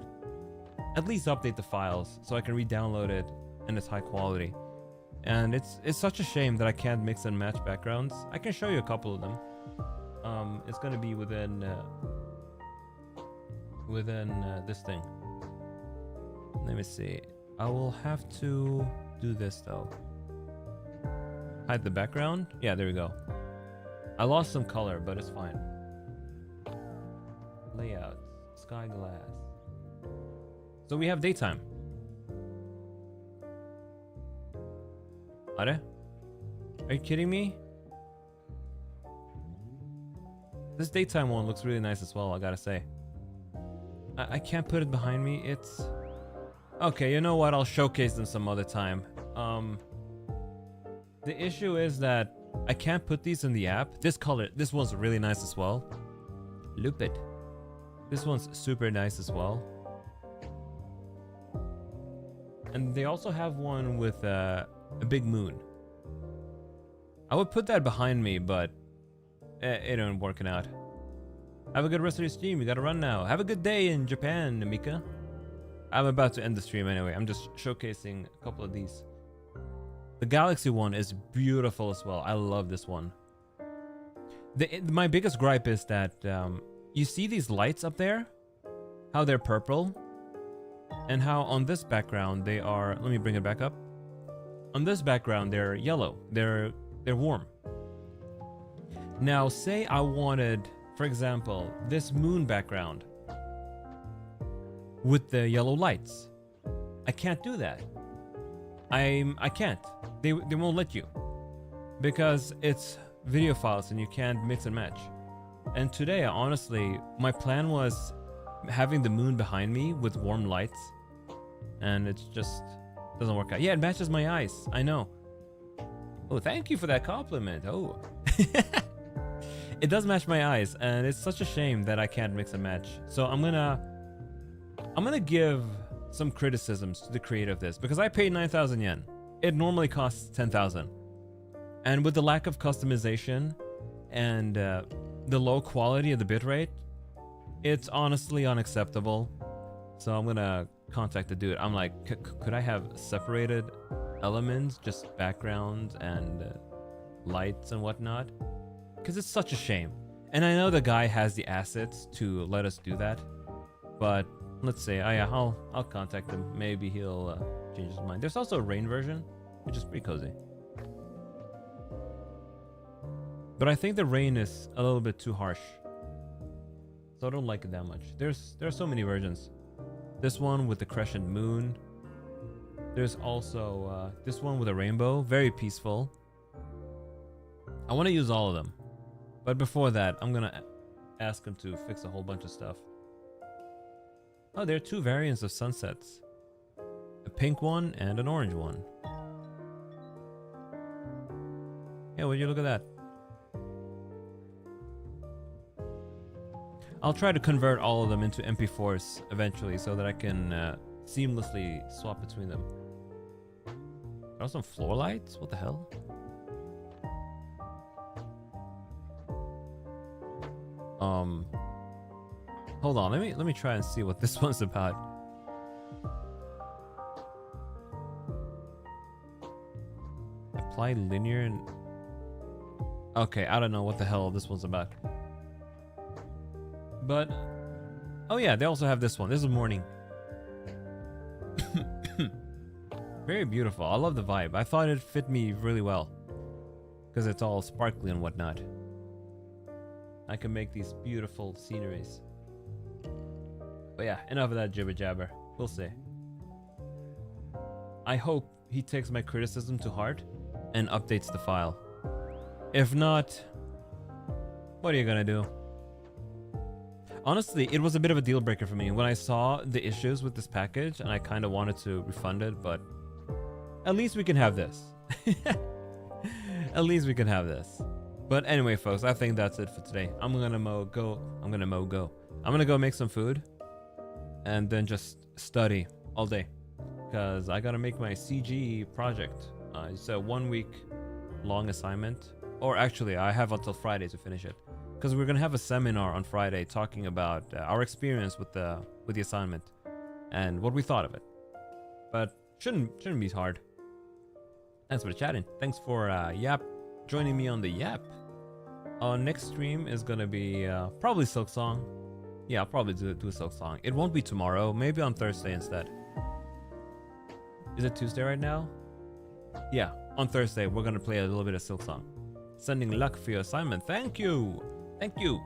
At least update the files so I can re-download it and it's high quality. And it's such a shame that I can't mix and match backgrounds. I can show you a couple of them. It's gonna be within this thing. Let me see. I will have to do this though. Hide the background. Yeah, there we go. I lost some color, but it's fine. Layout, sky glass. So we have daytime. Are you kidding me? This daytime one looks really nice as well, I gotta say. I can't put it behind me. It's okay. You know what? I'll showcase them some other time. The issue is that I can't put these in the app. This one's really nice as well. Loop it. This one's super nice as well. And they also have one with a big moon. I would put that behind me, but it ain't working out. Have a good rest of your stream. You gotta run now. Have a good day in Japan, Mika. I'm about to end the stream anyway. I'm just showcasing a couple of these. The Galaxy one is beautiful as well. I love this one. My biggest gripe is that you see these lights up there? How they're purple? And how on this background they are... Let me bring it back up. On this background they're yellow. They're warm. Now say I wanted, for example, this moon background with the yellow lights. I can't do that. I can't. They won't let you. Because it's video files and you can't mix and match. And today, honestly, my plan was having the moon behind me with warm lights. And it just doesn't work out. Yeah, it matches my eyes. I know. Oh, thank you for that compliment. Oh. It does match my eyes, and it's such a shame that I can't mix and match. So I'm gonna give some criticisms to the creator of this, because I paid 9,000 yen. It normally costs 10,000. And with the lack of customization and the low quality of the bitrate, it's honestly unacceptable. So I'm gonna contact the dude. I'm like, could I have separated elements, just backgrounds and lights and whatnot? Because it's such a shame. And I know the guy has the assets to let us do that, but let's say I'll contact him. Maybe he'll change his mind. There's also a rain version, which is pretty cozy. But I think the rain is a little bit too harsh, so I don't like it that much. There are so many versions. This one with the crescent moon. There's also this one with a rainbow, very peaceful. I want to use all of them, but before that, I'm gonna ask him to fix a whole bunch of stuff. Oh, there are two variants of sunsets, a pink one and an orange one. Yeah, would you look at that? I'll try to convert all of them into MP4s eventually so that I can seamlessly swap between them. There are some floor lights? What the hell? Hold on, let me try and see what this one's about. Apply linear and... Okay, I don't know what the hell this one's about. But, oh yeah, they also have this one. This is morning. Very beautiful. I love the vibe. I thought it fit me really well, because it's all sparkly and whatnot. I can make these beautiful sceneries. But yeah, enough of that jibber jabber. We'll see. I hope he takes my criticism to heart and updates the file. If not, what are you gonna do? Honestly, it was a bit of a deal breaker for me when I saw the issues with this package, and I kind of wanted to refund it, but at least we can have this. At least we can have this. But anyway, folks, I think that's it for today. I'm gonna go make some food and then just study all day, because I gotta make my CG project. It's a 1 week long assignment, or actually I have until Friday to finish it, because we're gonna have a seminar on Friday talking about our experience with the assignment and what we thought of it. But shouldn't be hard. Thanks for chatting. Thanks for joining me on the Yap. Our next stream is gonna be probably Silk Song. Yeah, I'll probably do a Silk Song. It won't be tomorrow. Maybe on Thursday instead. Is it Tuesday right now? Yeah, on Thursday we're gonna play a little bit of Silk Song. Sending luck for your assignment. Thank you. Thank you.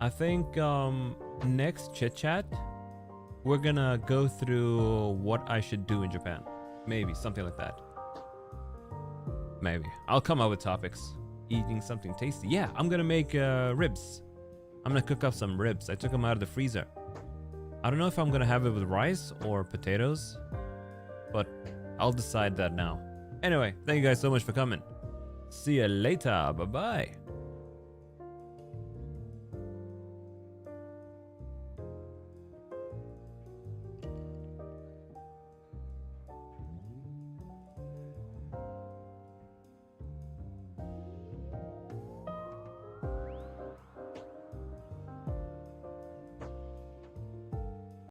I think next Chit Chat we're gonna go through what I should do in Japan. Maybe something like that. Maybe I'll come up with topics. Eating something tasty. Yeah, I'm gonna make ribs. I'm gonna cook up some ribs. I took them out of the freezer. I don't know if I'm gonna have it with rice or potatoes, but I'll decide that now. Anyway, thank you guys so much for coming. See you later. Bye bye.